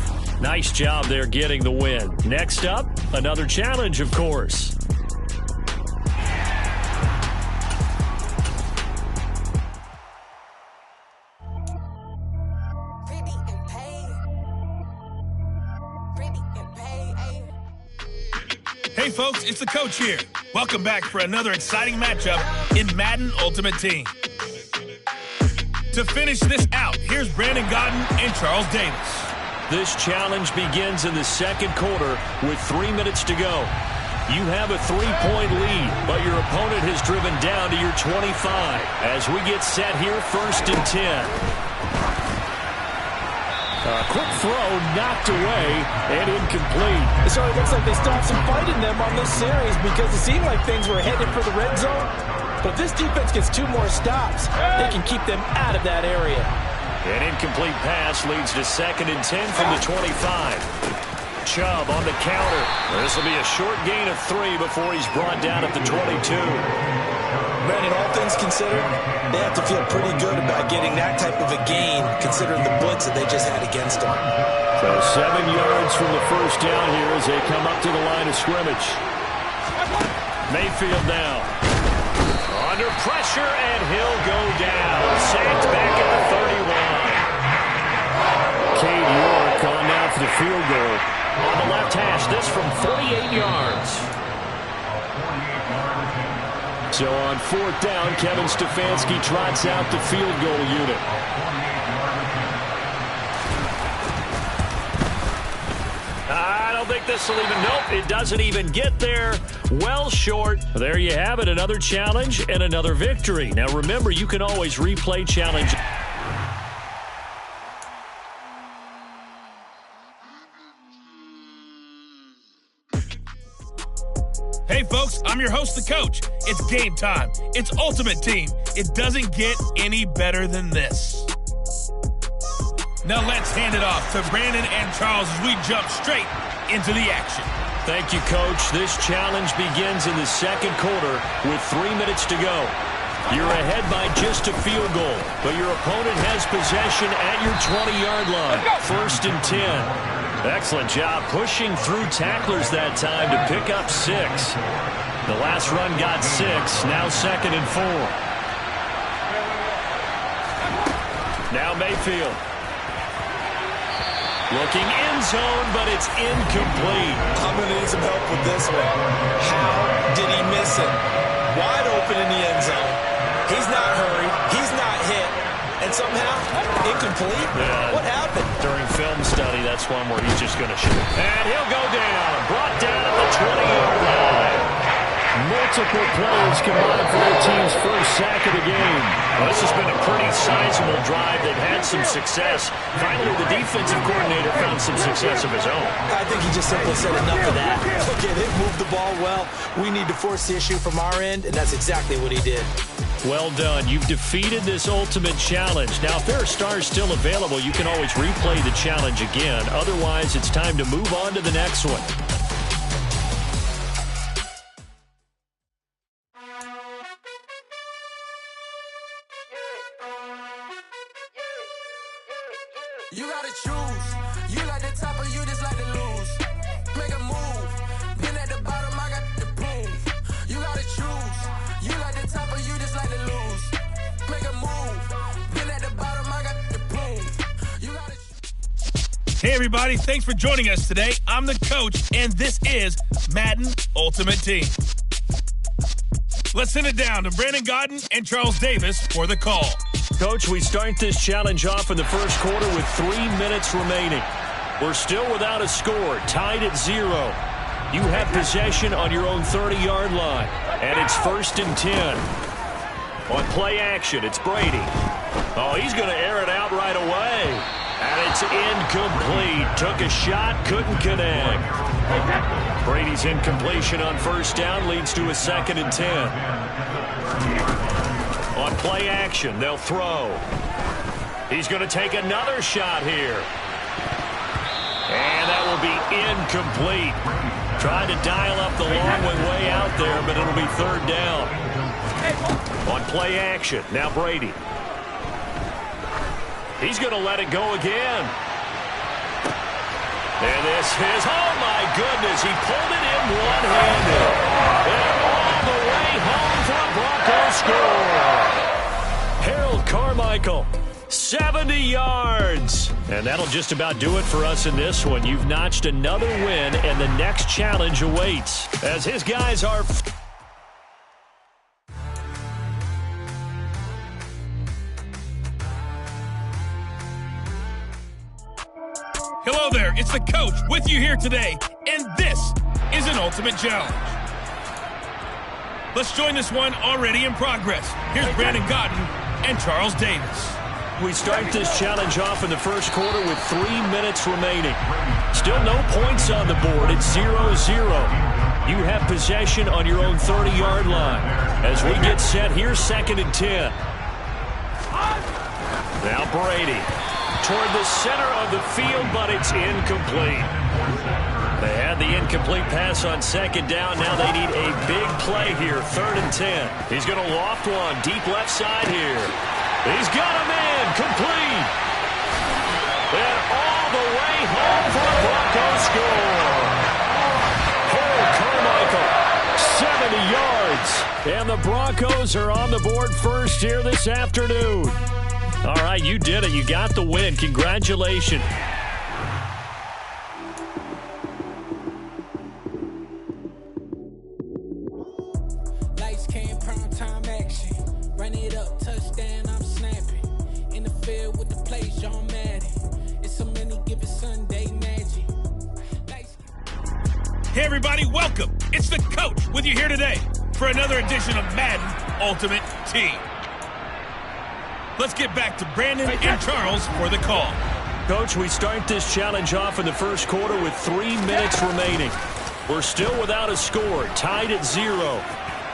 S2: Nice job there getting the win. Next up, another challenge, of course.
S6: Hey folks, it's the coach here. Welcome back for another exciting matchup in Madden Ultimate Team. To finish this out, here's Brandon Gaudin and Charles Davis.
S1: This challenge begins in the second quarter with 3 minutes to go. You have a 3-point lead, but your opponent has driven down to your 25 as we get set here, 1st and 10.
S2: A quick throw knocked away and incomplete.
S3: So it looks like they still have some fight in them on this series because it seemed like things were headed for the red zone. But if this defense gets 2 more stops, they can keep them out of that area.
S1: An incomplete pass leads to 2nd and 10 from the 25. Chubb on the counter. This will be a short gain of 3 before he's brought down at the 22.
S3: Brandon, all things considered, they have to feel pretty good about getting that type of a gain, considering the blitz that they just had against them.
S2: So 7 yards from the first down here as they come up to the line of scrimmage.
S1: Mayfield now. Under pressure, and he'll go down. Sacked back at the 31.
S2: Cade York on now for the field goal.
S1: On the left hash, this from 48 yards.
S2: So on 4th down, Kevin Stefanski trots out the field goal unit.
S1: I don't think this will even, nope, it doesn't even get there. Well short.
S2: There you have it, another challenge and another victory. Now remember, you can always replay challenge.
S6: Hey folks, I'm your host, the coach. It's game time. It's Ultimate Team. It doesn't get any better than this. Now let's hand it off to Brandon and Charles as we jump straight into the action.
S1: Thank you, Coach. This challenge begins in the second quarter with 3 minutes to go. You're ahead by just a field goal, but your opponent has possession at your 20-yard line. 1st and 10. Excellent job pushing through tacklers that time to pick up 6. The last run got 6, now 2nd and 4. Now Mayfield. Looking end zone, but it's incomplete.
S3: I'm going to need some help with this one. How did he miss it? Wide open in the end zone. He's not hurried. He's not hit. And somehow, incomplete? What happened?
S1: During film study, that's one where he's just going to shoot. And he'll go down. Brought down at the 20-yard line.
S2: Multiple players combined for their team's first sack of the game.
S1: Well, this has been a pretty sizable drive. They've had some success. Finally, the defensive coordinator found some success of his own.
S3: I think he just simply said enough of that. Okay, they've moved the ball well. We need to force the issue from our end, and that's exactly what he did.
S2: Well done. You've defeated this ultimate challenge. Now, if there are stars still available, you can always replay the challenge again. Otherwise, it's time to move on to the next one.
S8: You gotta choose. You like the top or you just like to lose. Make a move. Been at the bottom, I got the proof. You gotta choose. You like the top or you just like to lose. Make a move. Been at the bottom, I got the proof. You gotta choose.
S6: Hey everybody, thanks for joining us today. I'm the coach, and this is Madden Ultimate Team. Let's send it down to Brandon Gaudin and Charles Davis for the call.
S1: Coach, we start this challenge off in the first quarter with 3 minutes remaining. We're still without a score, tied at 0. You have possession on your own 30-yard line, and it's 1st and 10. On play action, it's Brady. Oh, he's going to air it out right away. And it's incomplete. Took a shot, couldn't connect. Brady's incompletion on 1st down leads to a 2nd and 10. On play action, they'll throw. He's going to take another shot here. And that will be incomplete. Trying to dial up the long one way out there, but it'll be 3rd down. On play action, now Brady. He's going to let it go again. And this is, oh my goodness, he pulled it in one-handed. And all the way home for a Broncos score. Harold Carmichael, 70 yards. And that'll just about do it for us in this one. You've notched another win, and the next challenge awaits. As his guys are...
S10: Hello there, it's the coach with you here today, and this is an Ultimate Challenge. Let's join this one already in progress. Here's Brandon Gaudin and Charles Davis.
S1: We start this challenge off in the first quarter with 3 minutes remaining. Still no points on the board. It's 0-0. You have possession on your own 30-yard line. As we get set here, 2nd and 10. Now Brady toward the center of the field, but it's incomplete. They had the incomplete pass on 2nd down. Now they need a big play here, 3rd and 10. He's going to loft one deep left side here. He's got him in, complete. And all the way home for a Broncos score. Harold Carmichael, 70 yards. And the Broncos are on the board first here this afternoon. All right, you did it. You got the win. Congratulations.
S11: Lights came, prime time action. Run it up, touchdown, I'm snapping. In the field with the play, John Madden. It's so many, give it Sunday magic.
S10: Hey everybody, welcome. It's the coach with you here today for another edition of Madden Ultimate Team. Let's get back to Brandon and Charles for the call.
S1: Coach, we start this challenge off in the first quarter with 3 minutes remaining. We're still without a score, tied at 0.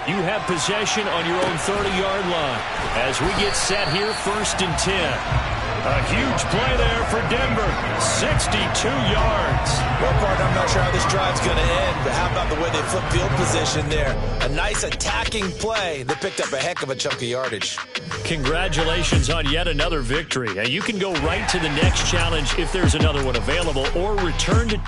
S1: You have possession on your own 30-yard line. As we get set here, 1st and 10. A huge play there for Denver, 62 yards.
S3: Well, partner, I'm not sure how this drive's going to end, but how about the way they flip field position there? A nice attacking play that picked up a heck of a chunk of yardage.
S1: Congratulations on yet another victory. And you can go right to the next challenge if there's another one available, or return to...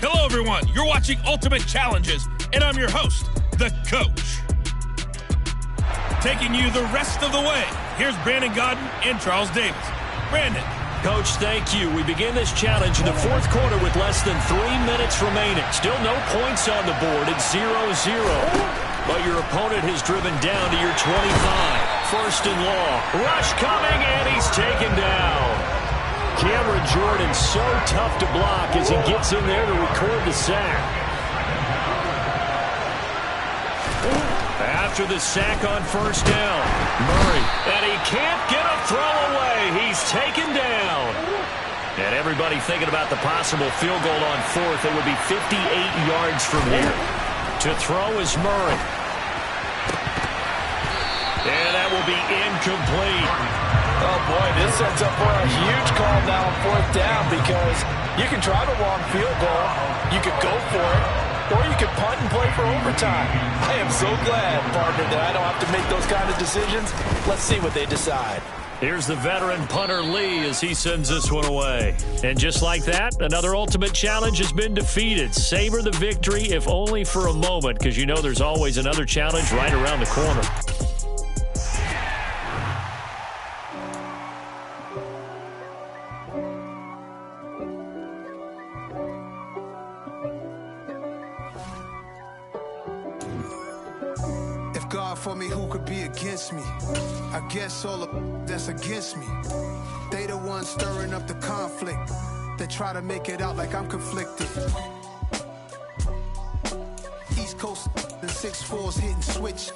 S10: Hello, everyone. You're watching Ultimate Challenges, and I'm your host, the Coach. Taking you the rest of the way, here's Brandon Gaudin and Charles Davis. Brandon.
S1: Coach, thank you. We begin this challenge in the fourth quarter with less than 3 minutes remaining. Still no points on the board. It's 0-0. But your opponent has driven down to your 25. 1st and long. Rush coming, and he's taken down. Cameron Jordan so tough to block as he gets in there to record the sack. After the sack on 1st down, Murray, and he can't get a throw away. He's taken down. And everybody thinking about the possible field goal on 4th. It would be 58 yards from here. To throw is Murray. And that will be incomplete.
S3: Oh, boy, this sets up for a huge call now on 4th down, because you can try the long field goal, you could go for it, or you could punt and play for overtime. I am so glad, partner, that I don't have to make those kind of decisions. Let's see what they decide.
S1: Here's the veteran punter Lee as he sends this one away. And just like that, another Ultimate Challenge has been defeated. Savor the victory, if only for a moment, because you know there's always another challenge right around the corner.
S12: For me, who could be against me? I guess all of that's against me. They the ones stirring up the conflict. They try to make it out like I'm conflicted. East Coast, the 6'4s hitting switch.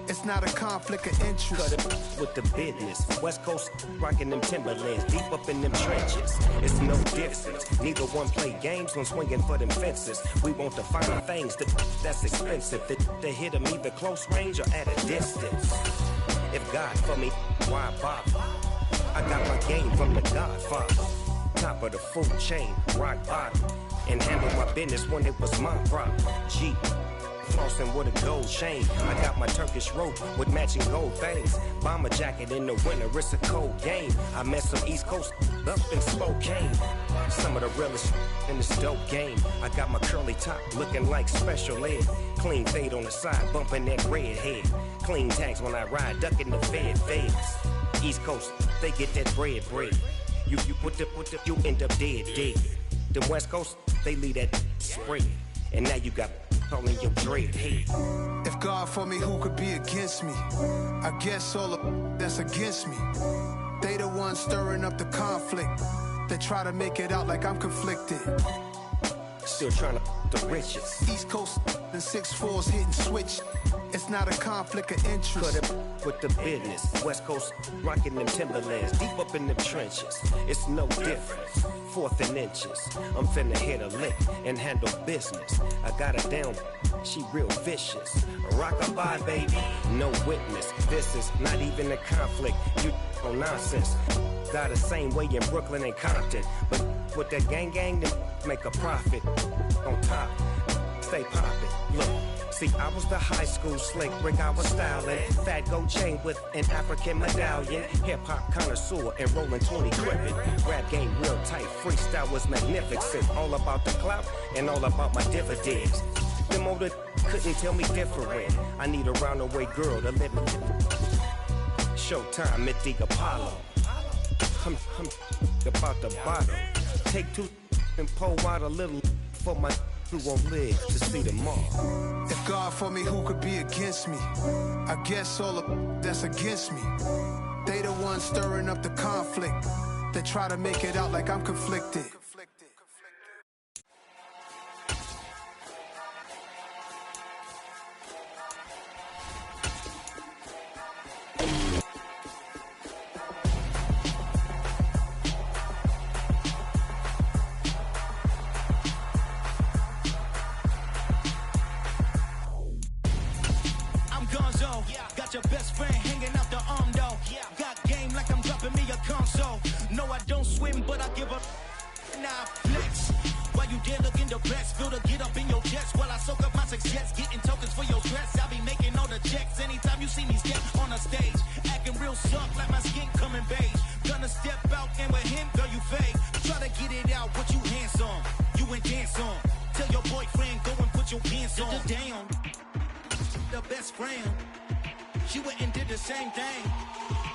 S12: It's not a conflict of interest.
S13: Cut it with the business. West Coast rocking them Timberlands, deep up in them trenches. It's no difference. Neither one play games when swinging for them fences. We want to find things that's expensive. To hit them either close range or at a distance. If God for me, why bother? I got my game from the Godfather. Top of the food chain, rock bottom. And handle my business when it was my problem. G. flossing with a gold chain. I got my Turkish rope with matching gold things. Bomber jacket in the winter, it's a cold game. I met some East Coast up in Spokane. Some of the realest in this dope game. I got my curly top looking like special ed. Clean fade on the side, bumping that red head. Clean tags when I ride, ducking the feds. East Coast, they get that bread. You you end up dead. The West Coast, they leave that spread. And now you got all in your dread head.
S12: If God for me, who could be against me? I guess all the that's against me. They the ones stirring up the conflict. They try to make it out like I'm conflicted.
S13: Still trying to the riches.
S12: East Coast and 6'4's hitting switch. It's not a conflict of interest.
S13: Cut it with the business. West Coast rocking them Timberlands. Deep up in the trenches. It's no difference. 4th and inches. I'm finna hit a lick and handle business. I got her down. She real vicious. Rock-a-bye, baby. No witness. This is not even a conflict. You on nonsense. Got the same way in Brooklyn and Compton. But with that gang, then make a profit. On top, stay poppin'. Look, see, I was the high school slick Rick, I was styling. Fat gold chain with an African medallion. Hip-hop connoisseur and rolling 20 gripping. Rap game real tight, freestyle was magnificent. All about the clout and all about my dividends. Them older couldn't tell me different. I need a round-away girl to live in. Showtime at the Apollo. I'm about the bottom. Take 2 and pour out a little for my who won't live to see them all.
S12: If God for me, who could be against me? I guess all the that's against me. They the ones stirring up the conflict. They try to make it out like I'm conflicted.
S5: Your best friend hanging out the arm though. Got game like I'm dropping me a console. No, I don't swim, but I give up. Now flex. While you there looking the best, feel the get up in your chest while I soak up my success. Getting tokens for your stress. I'll be making all the checks anytime you see me step on a stage. Acting real soft like my skin coming beige. Gonna step out and with him, girl, you fake. Try to get it out, what you handsome. You ain't dance on. Tell your boyfriend, go and put your pants on. Down. The best friend. She went and did the same thing.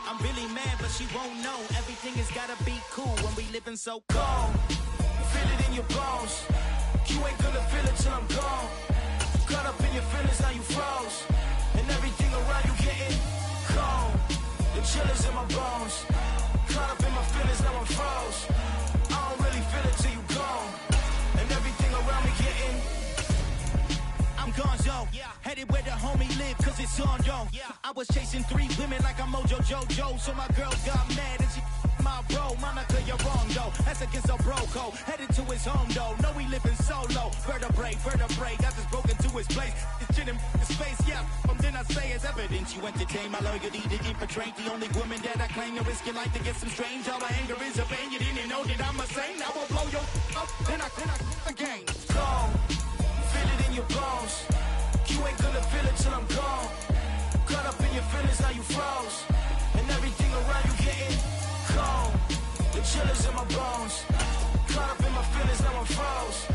S5: I'm really mad, but she won't know. Everything has gotta be cool when we living so cold. Feel it in your bones. You ain't gonna feel it till I'm gone. Caught up in your feelings, now you froze. And everything around you getting cold. The chill is in my bones. Caught up in my feelings, now I'm froze. I don't really feel it till you gone. And everything around me getting I'm gonzo, headed where the homie live, cause it's on, yo. I was chasing 3 women like I'm Mojo Jojo, so my girl got mad and she my bro. Monica, you're wrong, though. That's against a bro code. Headed to his home, though. No, we living solo. Vertebrae, got this broken to his place. It's chin in his face, yeah. Then I say it's evidence you entertain my loyalty to infiltrate. The only woman that I claim to risk your life to get some strange. All my anger is a pain. You didn't know that I'm a saint. I will blow your up, then I again. Gone. Feel it in your bones. You ain't gonna feel it till I'm gone. Caught up in your feelings, now you froze. And everything around you getting cold. The chill is in my bones. Caught up in my feelings, now I'm froze.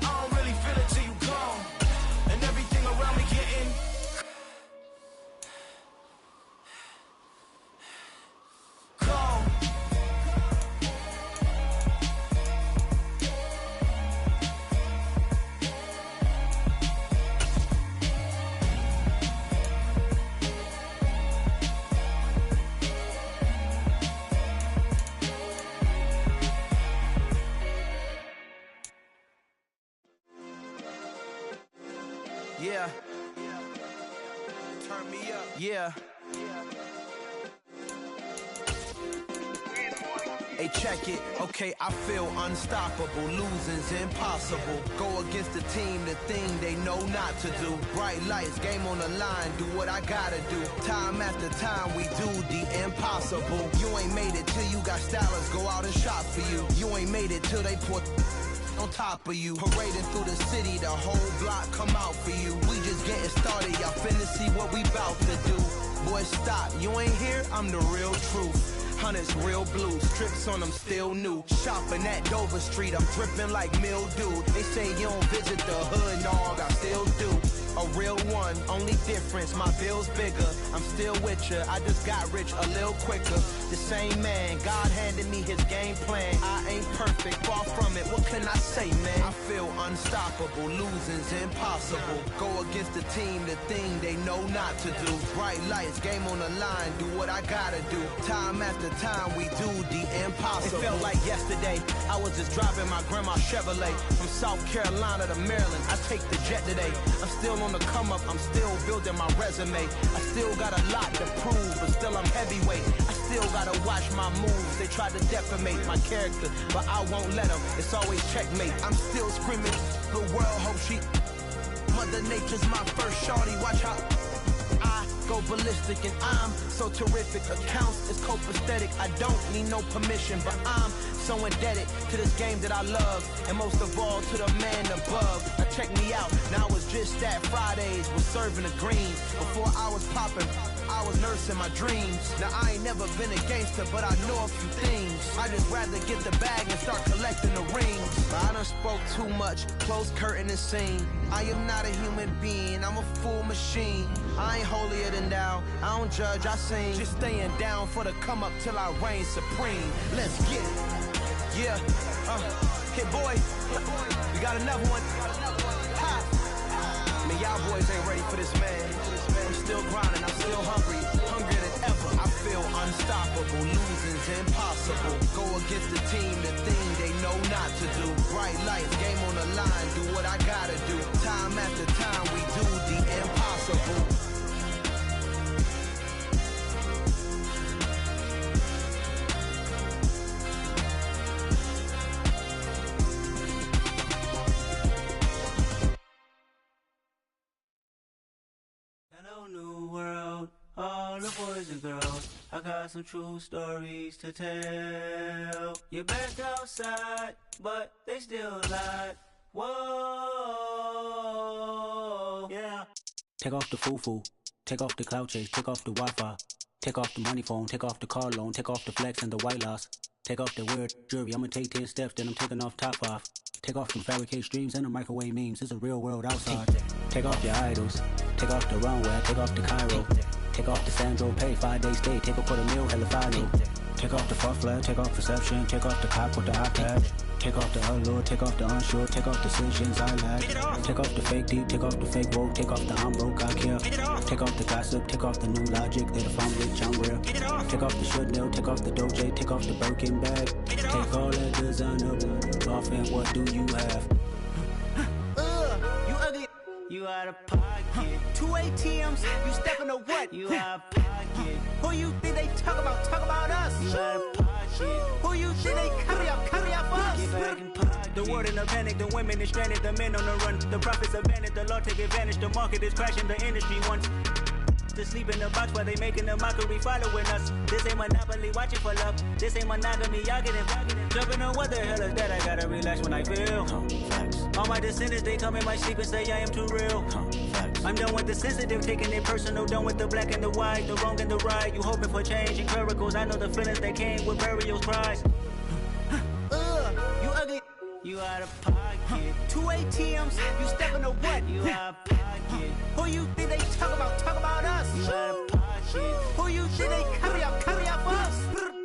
S5: I don't really feel it till you gone. And everything around me getting cold. Yeah. Turn me up. Yeah. Hey, check it. Okay, I feel unstoppable. Losing's impossible. Go against the team, the thing they know not to do. Bright lights, game on the line. Do what I gotta do. Time after time, we do the impossible. You ain't made it till you got stylists go out and shop for you. You ain't made it till they put
S14: on top of you. Parading through the city, the whole block come out for you. We just getting started, y'all finna see what we bout to do. Boy, stop, you ain't here, I'm the real truth. Hunters, real blue, strips on them still new. Shopping at Dover Street, I'm dripping like mildew. They say you don't visit the hood, dog, I still do. A real one, only difference, my bill's bigger. I'm still with ya, I just got rich a little quicker. The same man, God handed me his game plan. I ain't perfect, far from it, what can I say, man? I feel unstoppable, losing's impossible. Go against the team, the thing they know not to do. Bright lights, game on the line, do what I gotta do. Time after time, we do the impossible. It felt like yesterday, I was just driving my grandma's Chevrolet. From South Carolina to Maryland, I take the jet today. I'm still on the come up, I'm still building my resume. I still got a lot to prove, but still I'm heavyweight. I still gotta watch my moves. They try to defamate my character, but I won't let them. It's always checkmate. I'm still screaming, the world hope she. Mother Nature's my first shorty, watch how I go ballistic and I'm so terrific. Accounts is copacetic, I don't need no permission, but I'm so indebted to this game that I love, and most of all to the man above. Now check me out, now it's just that Fridays was serving the greens. Before I was popping, I was nursing my dreams. Now I ain't never been a gangster, but I know a few things. I just rather get the bag and start collecting the rings. But I done spoke too much, close curtain and scene. I am not a human being, I'm a full machine. I ain't holier than thou, I don't judge, I sing. Just staying down for the come up till I reign supreme. Let's get it. Yeah, Hit Boy, we got another one. Ha! Man, y'all boys ain't ready for this, man. I'm still grinding, I'm still hungry, hungrier than ever. I feel unstoppable, losing's impossible. Go against the team, the thing they know not to do. Bright lights, game on the line, do what I gotta do. Time after time, we do the impossible.
S15: Hello, new world, all the boys and girls. I got some true stories to tell. You're back outside, but they still lied. Whoa, yeah.
S16: Take off the foo-foo, take off the cloud chase, take off the Wi-Fi. Take off the money phone, take off the car loan, take off the flex and the white loss. Take off the weird jewelry, I'ma take 10 steps, then I'm taking off top off. Take off them fabricate streams and the microwave memes, it's a real world outside. Take off your idols, take off the runway, take off the Cairo. Take off the Sandro pay, 5 days stay, take a quarter meal, hella final. Take off the far flag, take off perception, take off the cop with the iPad. Take off the allure, take off the unsure, take off decisions I lack. Take off the fake deep, take off the fake woke, take off the I'm broke, I care. Take off the gossip, take off the new logic, they the phone rich, I'm real. Take off the Chanel, take off the Doja, take off the Birkin bag. Take all that designer off and what do you have?
S15: You ugly, you out of pocket. 2 ATMs, you stepping to what? You out of pocket. Who you think they talk about us? You out of pocket. Who you think they carry up for us? Get back in pocket. The world in a panic, the women is stranded, the men on the run. The profits abandoned, the law take advantage, the market is crashing, the industry wants to sleep in the box while they making a mockery following us. This ain't Monopoly, watching for love. This ain't monogamy, y'all getting jumping on what the hell is that? I gotta relax when I feel. All my descendants, they come in my sleep and say I am too real. I'm done with the sensitive, taking it personal. Done with the black and the white, the wrong and the right. You hoping for change and miracles. I know the feelings that came with burials, cries. You ugly, you out of pocket. 2 ATMs, you stepping to what? You out of pocket. Who you think they talk about us? You out of pocket. Who you think they carry up for us?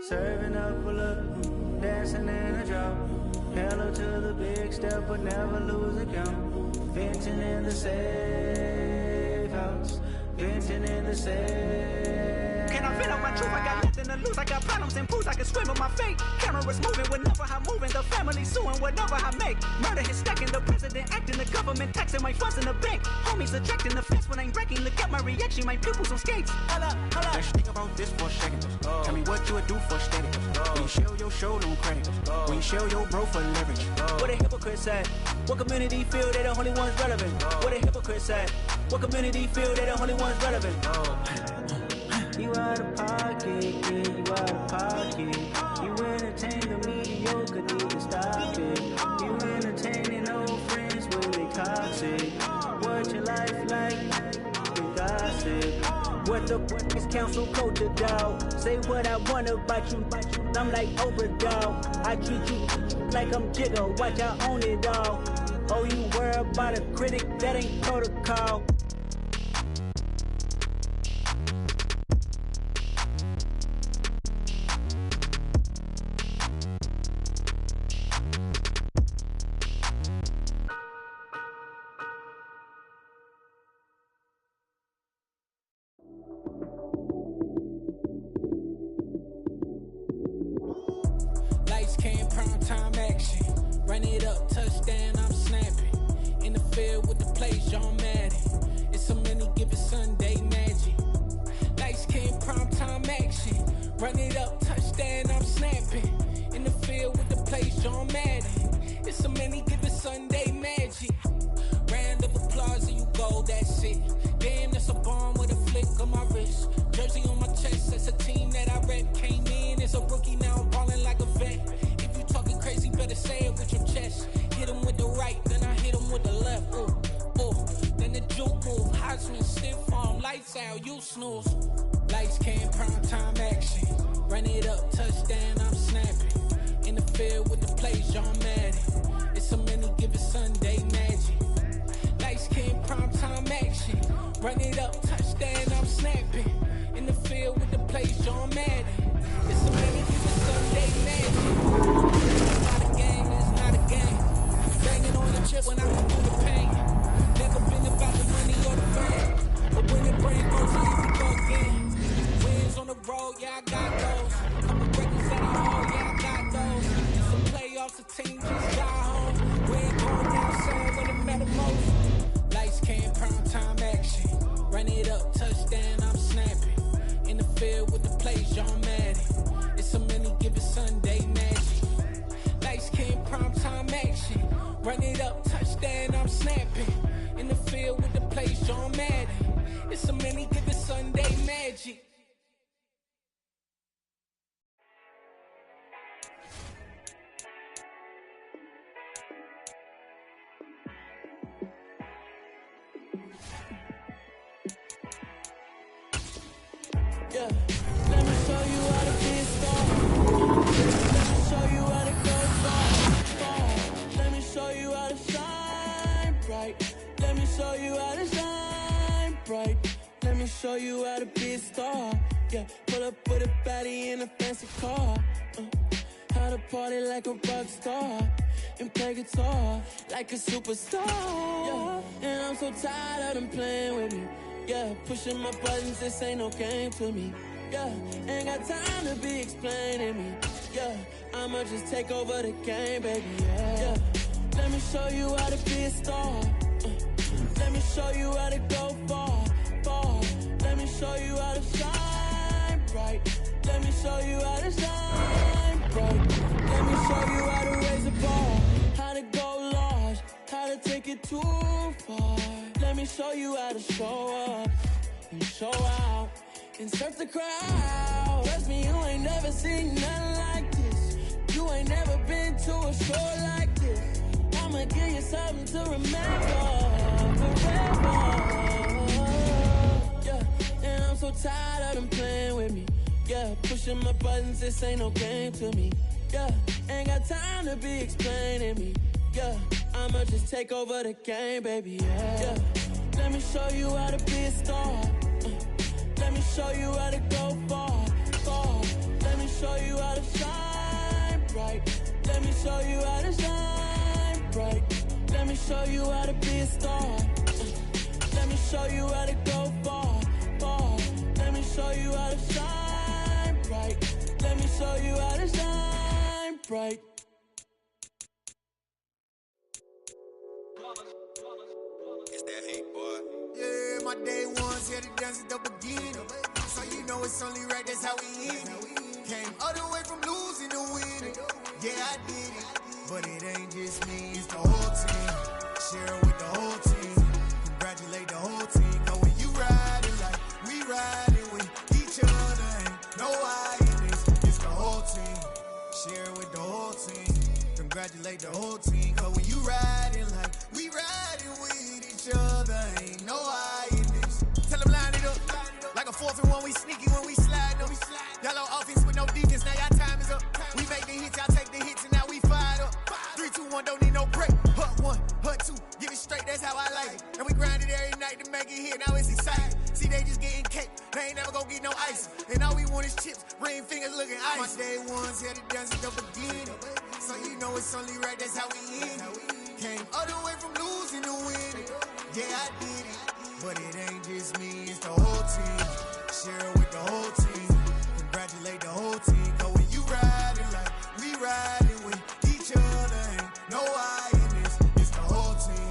S15: Serving up a look, dancing in a drop. Hello to the big step, but never lose a count. Venting in the safe house, venting in the safe. Can I feel out my truth? I got nothing to lose. I got problems and fools. I can swim with my fate. Cameras moving whenever I'm moving. The family suing whatever I make. Murder is stacking. The president acting. The government taxing my funds in the bank. Homies ejecting the fence when I'm breaking. Look at my reaction. My pupils on skates. Hold up.
S16: Let's think about this for a second. Tell me what you would do for steady. When you show your show, don't credit. When you show your bro for leverage.
S15: What a hypocrite said. What community feel they the only ones relevant? What a hypocrite said. What community feel they the only ones relevant? You out of pocket, yeah, you out of pocket. You entertain the mediocre, need to stop it. You entertain gossip. What your life like? You gossip. What the fuck is council culture, dog? Say what I want about you. I'm like overdog. I treat you like I'm Jigga. Watch I own it all. Oh, you worry about a critic? That ain't protocol.
S11: Lights, cam, prime time action. Run it up, touchdown, I'm snapping. In the field with the plays, John Madden. It's so many, give it Sunday magic. Lights, cam, prime time action. Run it up, touchdown, I'm snapping. In the field with the plays, John Madden. It's so many, give it Sunday magic. Round of applause and you go, that's it. Damn, that's a bomb with a flick on my wrist. Jersey on my chest, that's a team that I rep. Came in as a rookie, now I'm ballin' like a vet. If you talking crazy, better say it with your chest. Hit him with the right, then I hit him with the left. Ooh, ooh, then the juke move. Heisman, stiff arm, lights out, you snooze. Lights, cam, prime time action. Run it up, touchdown, I'm snapping. In the field with the plays, John Madden. It's so many, give it Sunday magic. Lights, cam, prime time action. Run it up, touchdown, I'm snapping. In the field with the plays, John Madden. It's so many, give it Sunday magic. It's not a game, it's not a game. Banging on the chip when I can do the pain. Never been about the money or the fame. But when the brain goes easy, go again. Wins on the road, yeah, I got those. Couple records at home, yeah, I got those. Some playoffs, the team just got home. We ain't going down soon when it matter most. Lights, cam, prime time action. Run it up, touchdown, I'm snapping. In the field with the plays, John Madden. It's so many, give it Sunday magic. Lights, cam, prime time action. Run it up, touchdown, I'm snapping. In the field with the plays, John Madden. It's so many, give it Sunday magic. Yeah, let me show you how to be a star. Let me show you how to go far. Let me show you how to shine bright. Let me show you how to shine bright. Let me show you how to be a star. Yeah, pull up with a baddie in a fancy car. How to party like a rock star and play guitar like a superstar. Yeah, and I'm so tired of them playing with me. Yeah, pushing my buttons, this ain't no game to me. Yeah, ain't got time to be explaining me. Yeah, I'ma just take over the game, baby. Yeah, let me show you how to be a star. Let me show you how to go far, far. Let me show you how to shine bright. Let me show you how to shine bright. Let me show you how to raise a bar, how to go large, how to take it too far. Let me show you how to show up and show out and surf the crowd. Trust me, you ain't never seen nothing like this. You ain't never been to a show like this. I'ma give you something to remember forever. Yeah, and I'm so tired of them playing with me. Yeah, pushing my buttons, this ain't no game to me. Yeah, ain't got time to be explaining me. Yeah, I'ma just take over the game, baby. Yeah, let me show you how to be a star. Let me show you how to go far, far. Let me show you how to shine bright. Let me show you how to shine bright. Let me show you how to be a star. Let me show you how to go far, far. Let me show you how to shine bright. Let me show you how to shine bright.
S4: It's that hate, boy. Yeah, my day ones here to dance at the beginning. So you know it's only right, that's how we end it. Came all the way from losing to winning. Yeah, I did it. But it ain't just me, it's the whole team. Share it with the whole team. Congratulate the whole team. Cause when you riding like we riding with each other, ain't no I in this. It's the whole team. Share it with the whole team. Congratulate the whole team. Cause when you riding like we riding with morphing when we sneaky, when we slide. No, yellow offense with no defense, now y'all time is up. We make the hits, y'all take the hits, and now we fired up. 3, 2, 1, don't need no break. Hut 1, hut 2, give it straight, that's how I like it. And we grind it every night to make it hit, now it's exciting. See, they just getting cake, they ain't never gonna get no ice. And all we want is chips, ring fingers looking ice. My day ones here to dance at the beginning. So you know it's only right, that's how we end it. Came all the way from losing to winning. Yeah, I did it. But it ain't just me, it's the whole team. Share it with the whole team. Congratulate the whole team. Cause when you riding like we riding with each other, ain't no I in this. It's the whole team.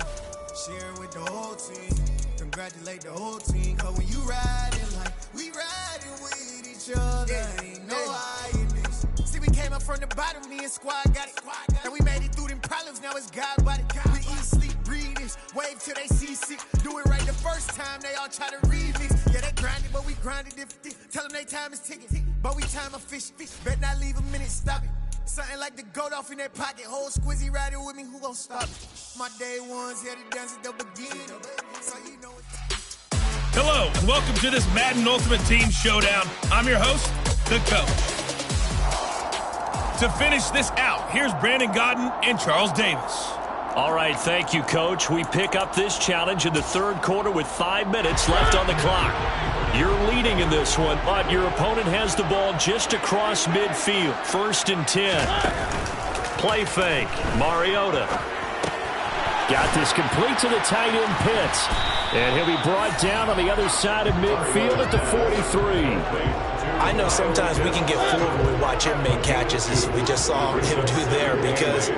S4: Share it with the whole team. Congratulate the whole team. Cause when you riding like we riding with each other, ain't no I in this. See, we came up from the bottom, me and squad got it. And we made it through them problems, now it's God body. We eat, sleep, breathe this. Wave till they see sick. Do it right the first time, they all try to remix. Yeah, they grinded, but we grinded different. Tell them they time is ticking, but we time a fish. Bet not leave a minute, stop it. Something like the goat off in their pocket. Whole squizzy riding with me, who gon' stop it? My day ones here to dance at the beginning. So you know it's...
S10: Hello, and welcome to this Madden Ultimate Team Showdown. I'm your host, The Coach. To finish this out, here's Brandon Gaudin and Charles Davis.
S2: All right, thank you, Coach. We pick up this challenge in the third quarter with 5 minutes left on the clock. You're leading in this one, but your opponent has the ball just across midfield. 1st and 10. Play fake. Mariota. Got this complete to the tight end Pitts. And he'll be brought down on the other side of midfield at the 43.
S3: I know sometimes we can get fooled when we watch him make catches, as we just saw him do there, because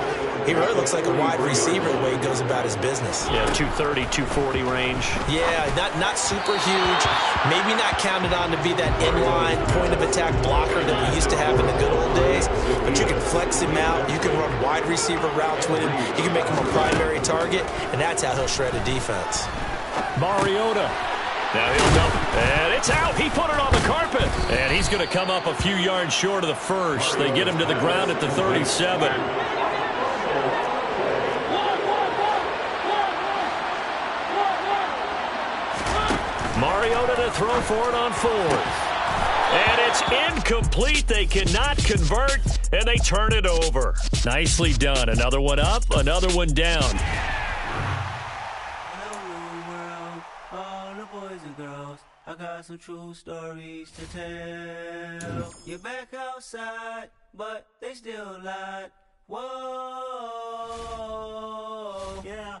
S3: he really looks like a wide receiver the way he goes about his business.
S2: Yeah, 230, 240 range.
S3: Yeah, not super huge. Maybe not counted on to be that inline point-of-attack blocker that we used to have in the good old days, but you can flex him out. You can run wide receiver routes with him. You can make him a primary target, and that's how he'll shred a defense.
S2: Mariota. Now he'll dump it. And it's out. He put it on the carpet. And he's going to come up a few yards short of the first. They get him to the ground at the 37. Mariota to throw for it on 4th. And it's incomplete. They cannot convert, and they turn it over. Nicely done. Another one up, another one down.
S15: I got some true stories to tell. You're back outside, but they still lied. Whoa, yeah.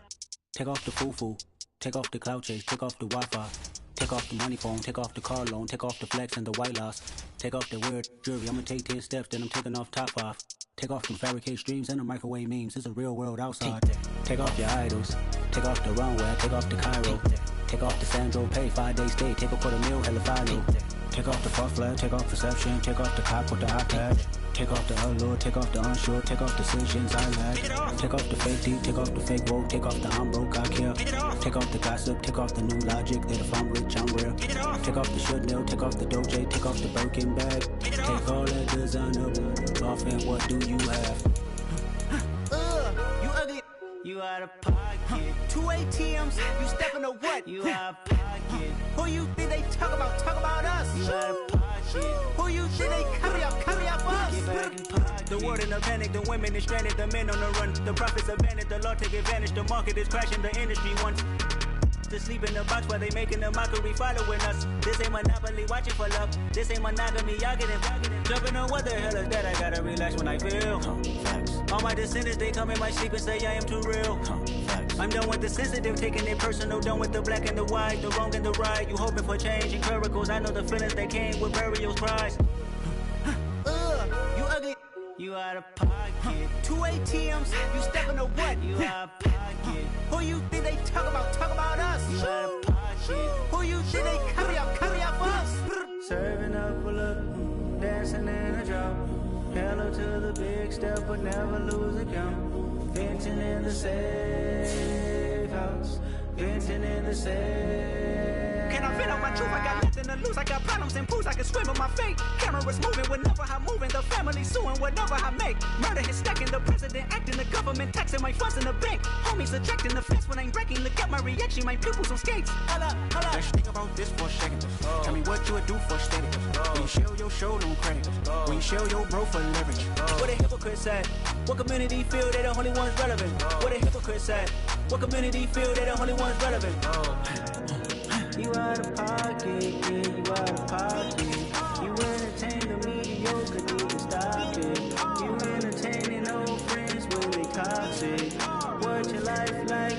S16: Take off the foo-foo, take off the cloud chase, take off the Wi-Fi, take off the money phone, take off the car loan, take off the flex and the white loss, take off the weird jewelry. I'ma take 10 steps, then I'm taking off top 5. Take off them fabricate streams and the microwave memes. It's a real world outside. Take off your idols, take off the runway, take off the Cairo. Take off the Sandro Pay, 5-day stay, take a $250,000, hella final. Take off the puff flag, take off perception, take off the cop with the iPad. Take off the allure, take off the unsure, take off decisions I lack. Take off the fake deep, take off the fake woke, take off the I'm broke, I care. Take off the gossip, take off the new logic, that if I'm rich, I'm real. Take off the should know, take off the Doja, take off the Birkin bag. Take all that designer off and what do you have?
S15: You ugly. You out of pocket. 2 ATMs, you stepping or what? You out of pocket. Who you think they talk about? Talk about us. You out of pocket. Who you think they cover up us? Get back in pocket. The world in a panic, the women is stranded, the men on the run. The profits abandoned, the law take advantage. The market is crashing, the industry wants to sleep in the box while they making a mockery following us. This ain't Monopoly, watching for love. This ain't monogamy, y'all getting jumping on what the hell is that? I gotta relax when I feel. All my descendants, they come in my sleep and say I am too real. I'm done with the sensitive, taking it personal. Done with the black and the white, the wrong and the right. You hoping for change and miracles. I know the feelings that came with burial cries. You ugly. You out of pocket. 2 ATMs, you stepping or what? You out of pocket. Who you think they talk about? Talk about us. You out of pocket. Who you think they carry up us? Serving up a look, dancing in a drop. Hello to the big step, but never lose a count. Venting in the safe house. Venting in the safe. Can I feel out my truth? I got nothing to lose. I got problems and pools. I can swim in my fate. Cameras moving whenever I'm moving. The family suing whatever I make. Murder is stacking. The president acting. The government taxing my funds in the bank. Homies ejecting the fence when I'm breaking. Look at my reaction. My pupils on skates. Hold up.
S16: Let's think about this for a second. Tell me what you would do for status. When you show your show, don't credit. When you show your bro for leverage.
S15: What a hypocrite said. What community feel they the only ones relevant? What a hypocrite said. What community feel they the only ones relevant?
S16: You out of pocket, yeah, you out of pocket. You entertain the mediocre, need to stop it. You entertaining old friends when they toxic. What your life like?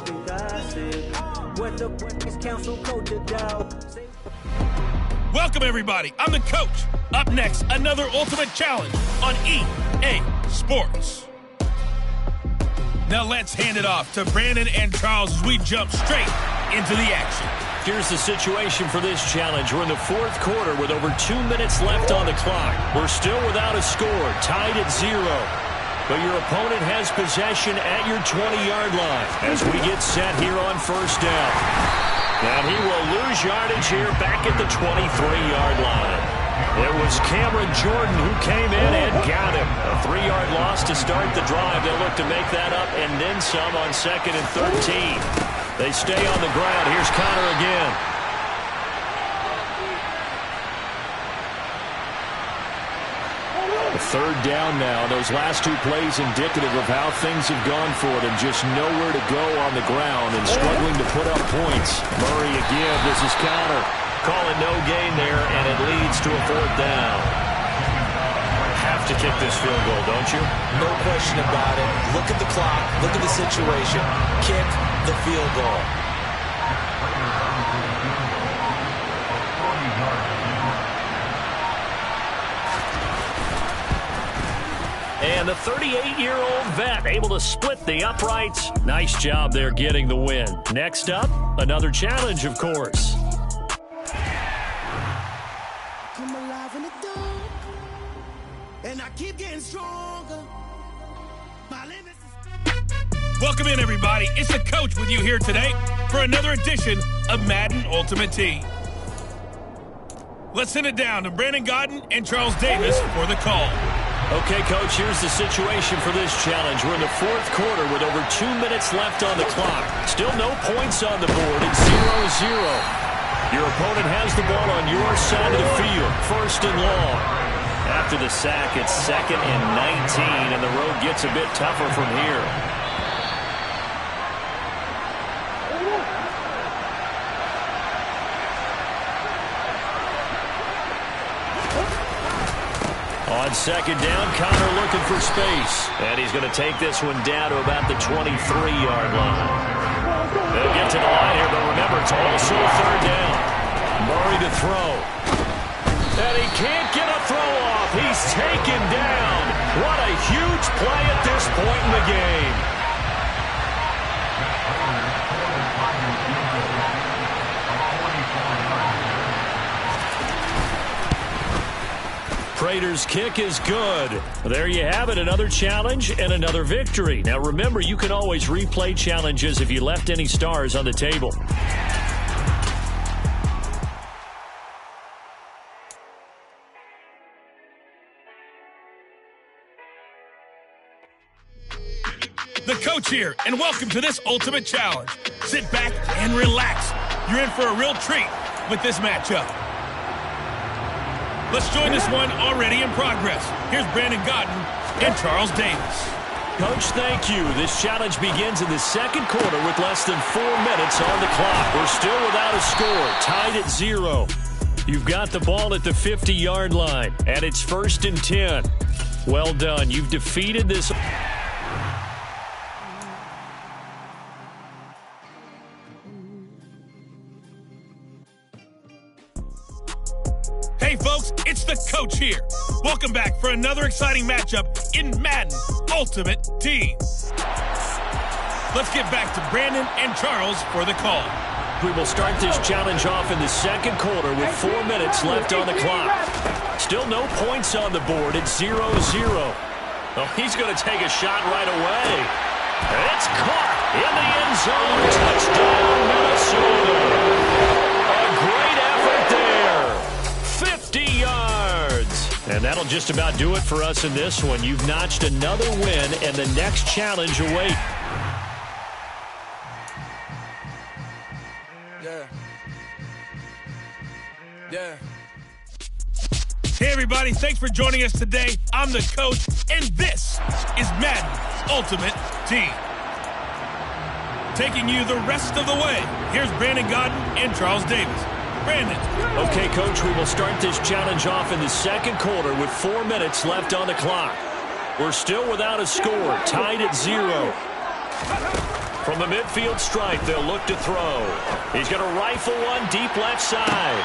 S16: The gossip.
S15: What the is council culture, dog?
S10: Welcome, everybody. I'm the coach. Up next, another Ultimate Challenge on EA Sports. Now let's hand it off to Brandon and Charles as we jump straight into the action.
S2: Here's the situation for this challenge. We're in the fourth quarter with over 2 minutes left on the clock. We're still without a score, tied at 0. But your opponent has possession at your 20-yard line as we get set here on first down. And he will lose yardage here back at the 23-yard line. It was Cameron Jordan who came in and got him. A 3-yard loss to start the drive. They'll look to make that up and then some on 2nd and 13. They stay on the ground. Here's Connor again. A third down now. Those last 2 plays indicative of how things have gone for them. Just nowhere to go on the ground and struggling to put up points. Murray again. This is Connor. Calling no gain there, and it leads to a 4th down. Have to kick this field goal, don't you?
S3: No question about it. Look at the clock. Look at the situation. Kick the field goal.
S2: And the 38-year-old vet able to split the uprights. Nice job there getting the win. Next up, another challenge, of course.
S4: Come alive in the dark, and I keep getting stronger. My limits is...
S10: Welcome in, everybody. It's the coach with you here today for another edition of Madden Ultimate Team. Let's send it down to Brandon Gaudin and Charles Davis for the call.
S2: Okay, Coach, here's the situation for this challenge. We're in the fourth quarter with over 2 minutes left on the clock. Still no points on the board. It's 0-0. Your opponent has the ball on your side of the field, 1st and long. After the sack, it's 2nd and 19, and the road gets a bit tougher from here. On 2nd down, Connor looking for space. And he's going to take this one down to about the 23-yard line. They'll get to the line here, but remember, it's also 3rd down. Murray to throw. And he can't get a throw off. He's taken down. What a huge play at this point in the game. Prater's kick is good. There you have it, another challenge and another victory. Now remember, you can always replay challenges if you left any stars on the table.
S10: The coach here, and welcome to this Ultimate Challenge. Sit back and relax. You're in for a real treat with this matchup. Let's join this one already in progress. Here's Brandon Gaudin and Charles Davis.
S2: Coach, thank you. This challenge begins in the second quarter with less than 4 minutes on the clock. We're still without a score, tied at 0. You've got the ball at the 50-yard line, and it's 1st and 10. Well done. You've defeated this...
S10: Hey, folks, it's the coach here. Welcome back for another exciting matchup in Madden Ultimate Team. Let's get back to Brandon and Charles for the call.
S2: We will start this challenge off in the second quarter with 4 minutes left on the clock. Still no points on the board. It's 0-0. Oh, he's going to take a shot right away. It's caught in the end zone. Touchdown, Minnesota. A great effort there. that'll just about do it for us in this one. You've notched another win, and the next challenge awaits.
S10: Yeah. Hey, everybody. Thanks for joining us today. I'm the coach, and this is Madden Ultimate Team. Taking you the rest of the way, here's Brandon Gaudin and Charles Davis. Brandon.
S2: Okay, Coach, we will start this challenge off in the second quarter with 4 minutes left on the clock. We're still without a score, tied at 0. From the midfield stripe, they'll look to throw. He's going to rifle one deep left side.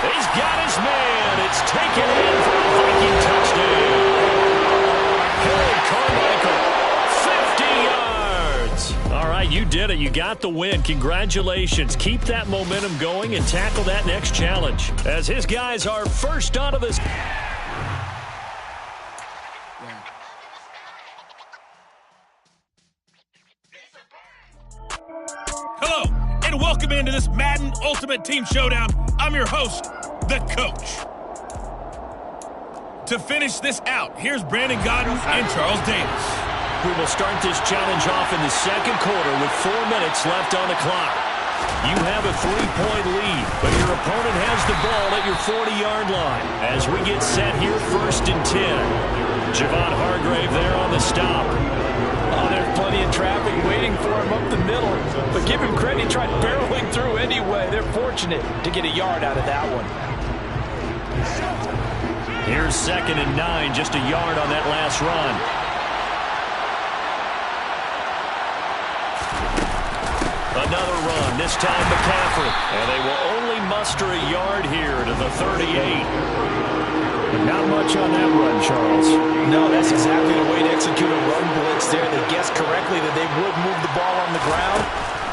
S2: He's got his man. It's taken in for a Viking touchdown. Hey, Carmichael, 50 yards. All right, you did it. You got the win. Congratulations. Keep that momentum going and tackle that next challenge. As his guys are first onto this.
S10: Hello, and welcome into this Madden Ultimate Team Showdown. I'm your host, the Coach. To finish this out, here's Brandon Gaudin and Charles Davis.
S2: We will start this challenge off in the second quarter with 4 minutes left on the clock. You have a 3-point lead, but your opponent has the ball at your 40-yard line. As we get set here, 1st and 10. Javon Hargrave there on the stop.
S3: Oh, there's plenty of traffic waiting for him up the middle. But give him credit, he tried barreling through anyway. They're fortunate to get a yard out of that one.
S2: Here's 2nd and 9, just a yard on that last run. Another run, this time McCaffrey. And they will only muster a yard here to the 38. Not much on that run, Charles.
S3: No, that's exactly the way to execute a run blitz there. They guessed correctly that they would move the ball on the ground,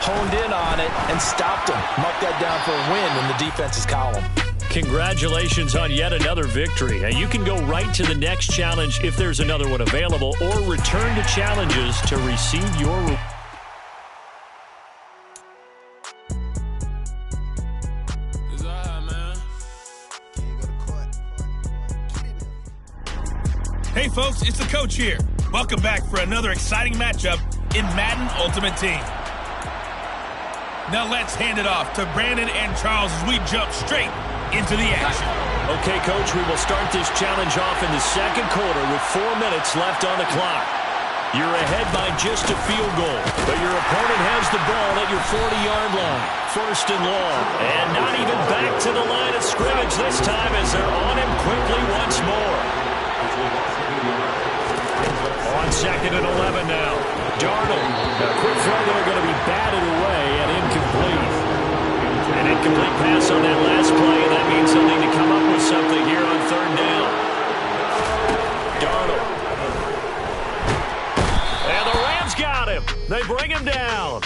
S3: honed in on it, and stopped them. Marked that down for a win in the defense's column.
S2: Congratulations on yet another victory. Now, you can go right to the next challenge if there's another one available, or return to challenges to receive your reward.
S10: Hey, folks, it's the Coach here. Welcome back for another exciting matchup in Madden Ultimate Team. Now let's hand it off to Brandon and Charles as we jump straight into the action.
S2: Okay, Coach, we will start this challenge off in the second quarter with 4 minutes left on the clock. You're ahead by just a field goal, but your opponent has the ball at your 40-yard line. 1st and long, and not even back to the line of scrimmage this time as they're on him quickly once more. On 2nd and 11 now. Darnold. A quick throw there going to be batted away and incomplete. An incomplete pass on that last play, and that means they'll need to come up with something here on 3rd down. Darnold. And the Rams got him. They bring him down.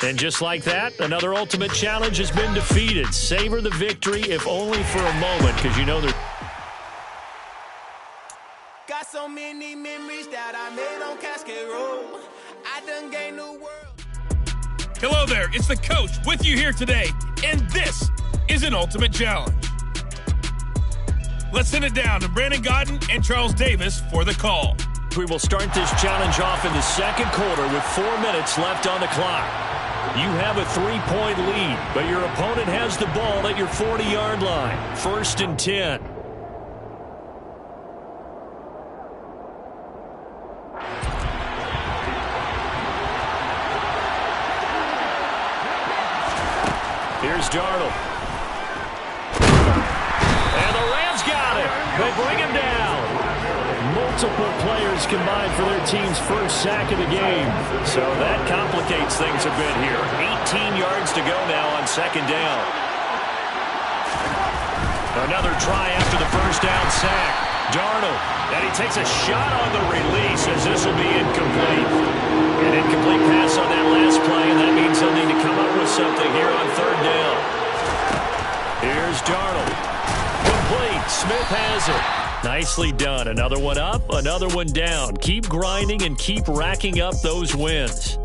S2: And just like that, another ultimate challenge has been defeated. Savor the victory, if only for a moment, because you know they're...
S11: Got so many memories that I made on Cascade Road. I done gained the world.
S10: Hello there, it's the Coach with you here today, and this is an Ultimate Challenge. Let's send it down to Brandon Gaudin and Charles Davis for the call.
S2: We will start this challenge off in the second quarter with 4 minutes left on the clock. You have a 3-point lead, but your opponent has the ball at your 40-yard line. 1st and 10. Here's Darnold. And the Rams got him. They bring him down. Multiple players combined for their team's first sack of the game. So that complicates things a bit here. 18 yards to go now on 2nd down. Another try after the first down sack. Darnold. And he takes a shot on the release as this will be incomplete. An incomplete pass on that last play, and that means they'll need to come up with something here on 3rd down. Here's Darnold. Complete. Smith has it. Nicely done. Another one up, another one down. Keep grinding and keep racking up those wins.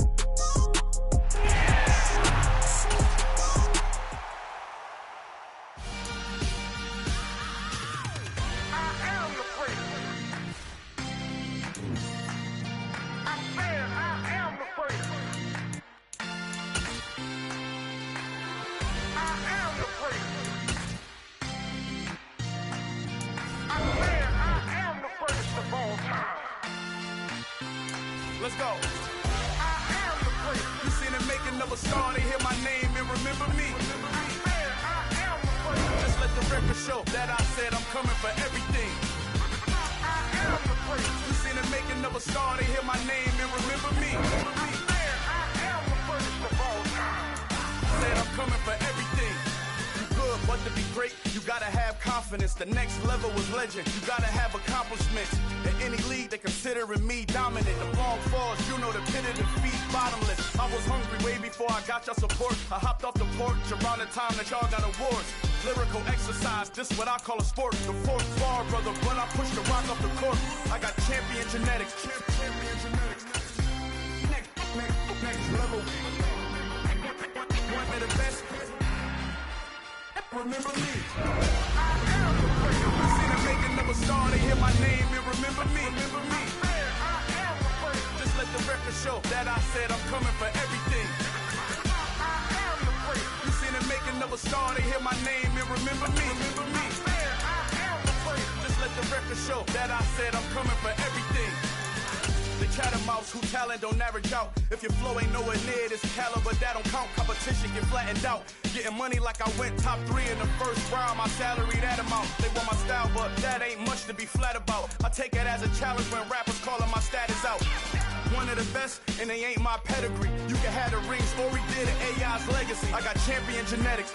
S9: Let's go. You seen the making of a star, they hear my name and remember me. Just let the record show that I said I'm coming for everything. You seen the making of a star, they hear my name and remember me. Said I'm coming for everything. You good, but to be great, you gotta have confidence. The next level was legend. You gotta have accomplishments. In any league, they considering me dominant. The long falls, you know the pit of defeat, bottomless. I was hungry way before I got your support. I hopped off the porch around the time that y'all got awards. Lyrical exercise, this what I call a sport. The fourth bar, brother, when I push the rock up the court. I got champion genetics. Champion genetics. Next level. One of the best. Remember me. You see the making of a star, they hear my name and remember me. Just let the record show that I said I'm coming for everything. You see the making of a star, they hear my name and remember me. Just let the record show that I said I'm coming for everything. The chattermouths who talent don't average out. If your flow ain't nowhere near this caliber, that don't count. Competition get flattened out. Getting money like I went top 3 in the first round. My salary that amount. They want my style, but that ain't much to be flat about. I take it as a challenge when rappers calling my status out. One of the best, and they ain't my pedigree. You can have the rings, or we did an AI's legacy. I got champion genetics.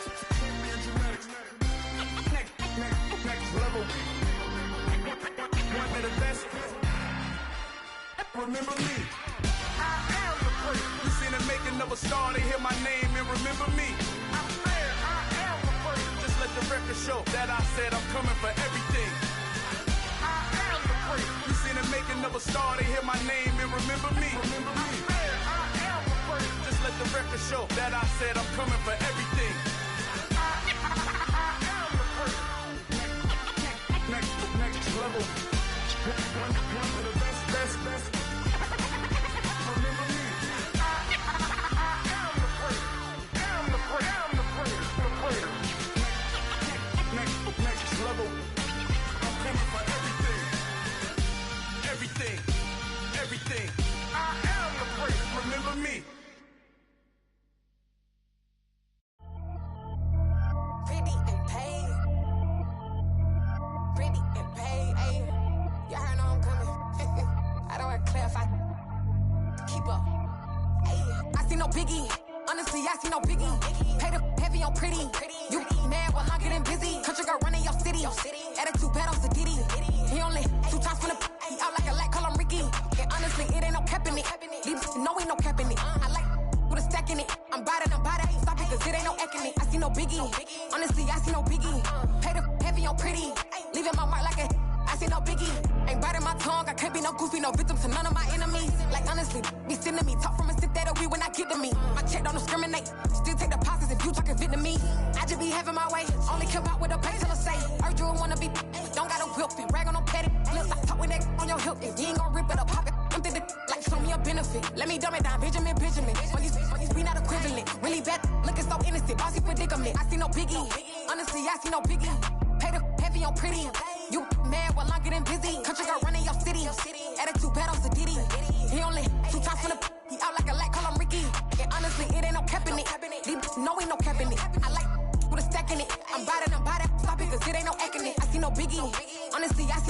S9: Next level. One of the best. Remember me. You seen the making of a star, they hear my name and remember me. Just let the record show that I said I'm coming for everything. You seen the making of a star, they hear my name and remember me. Just let the record show that I said I'm coming for everything. Next level. One of the best. Next level. I'm coming for everything. Everything. I am the great. Remember me.
S8: Pretty and paid. Ayy. Y'all heard I'm coming. I don't want to clarify. Keep up. Ayy. I see no biggie. Honestly, I see no biggie. Pay the heavy on pretty. You mad while I'm getting busy. Country girl running your city. Attitude bad on Sadiddy. He only 2 times from the he out like a light, call him Ricky. And honestly, it ain't no cap in it. Leave no ain't no cap in it. I like with a stack in it. I'm bad. Stop it, cause it ain't no eck in it. I see no biggie. Honestly, I see no biggie. Pay the heavy on pretty. Leaving my mark like a I see no biggie. Ain't biting my tongue. I can't be no goofy, no victim to none of my enemies. Like honestly, be sending me talk from a sit that we when I get to me. My check don't discriminate. Still take deposits if you talking Vietnamese. I just be having my way. Only come out with a pay till I say. Urge you wanna be. Don't got a whip and rag on no petty. Look, I talk with that on your hip. If you ain't gon' rip it up, pop it. Empty the like show me a benefit. Let me dumb it down, Benjamin. When you be not equivalent. Really bad, looking so innocent. Bossy predicament. I see no biggie. Honestly, I see no biggie. Pay the heavy on pretty. You mad while I'm getting busy. Country girl running your city. Attitude bad on Sadiddy. He only 2 times from the he out like a light, call him Ricky. And honestly, it ain't no cap in it. No ain't no cap in it. I like with a stack in it. I'm bad. Stop it, cause it ain't no eck in it. I see no biggie. Honestly, I see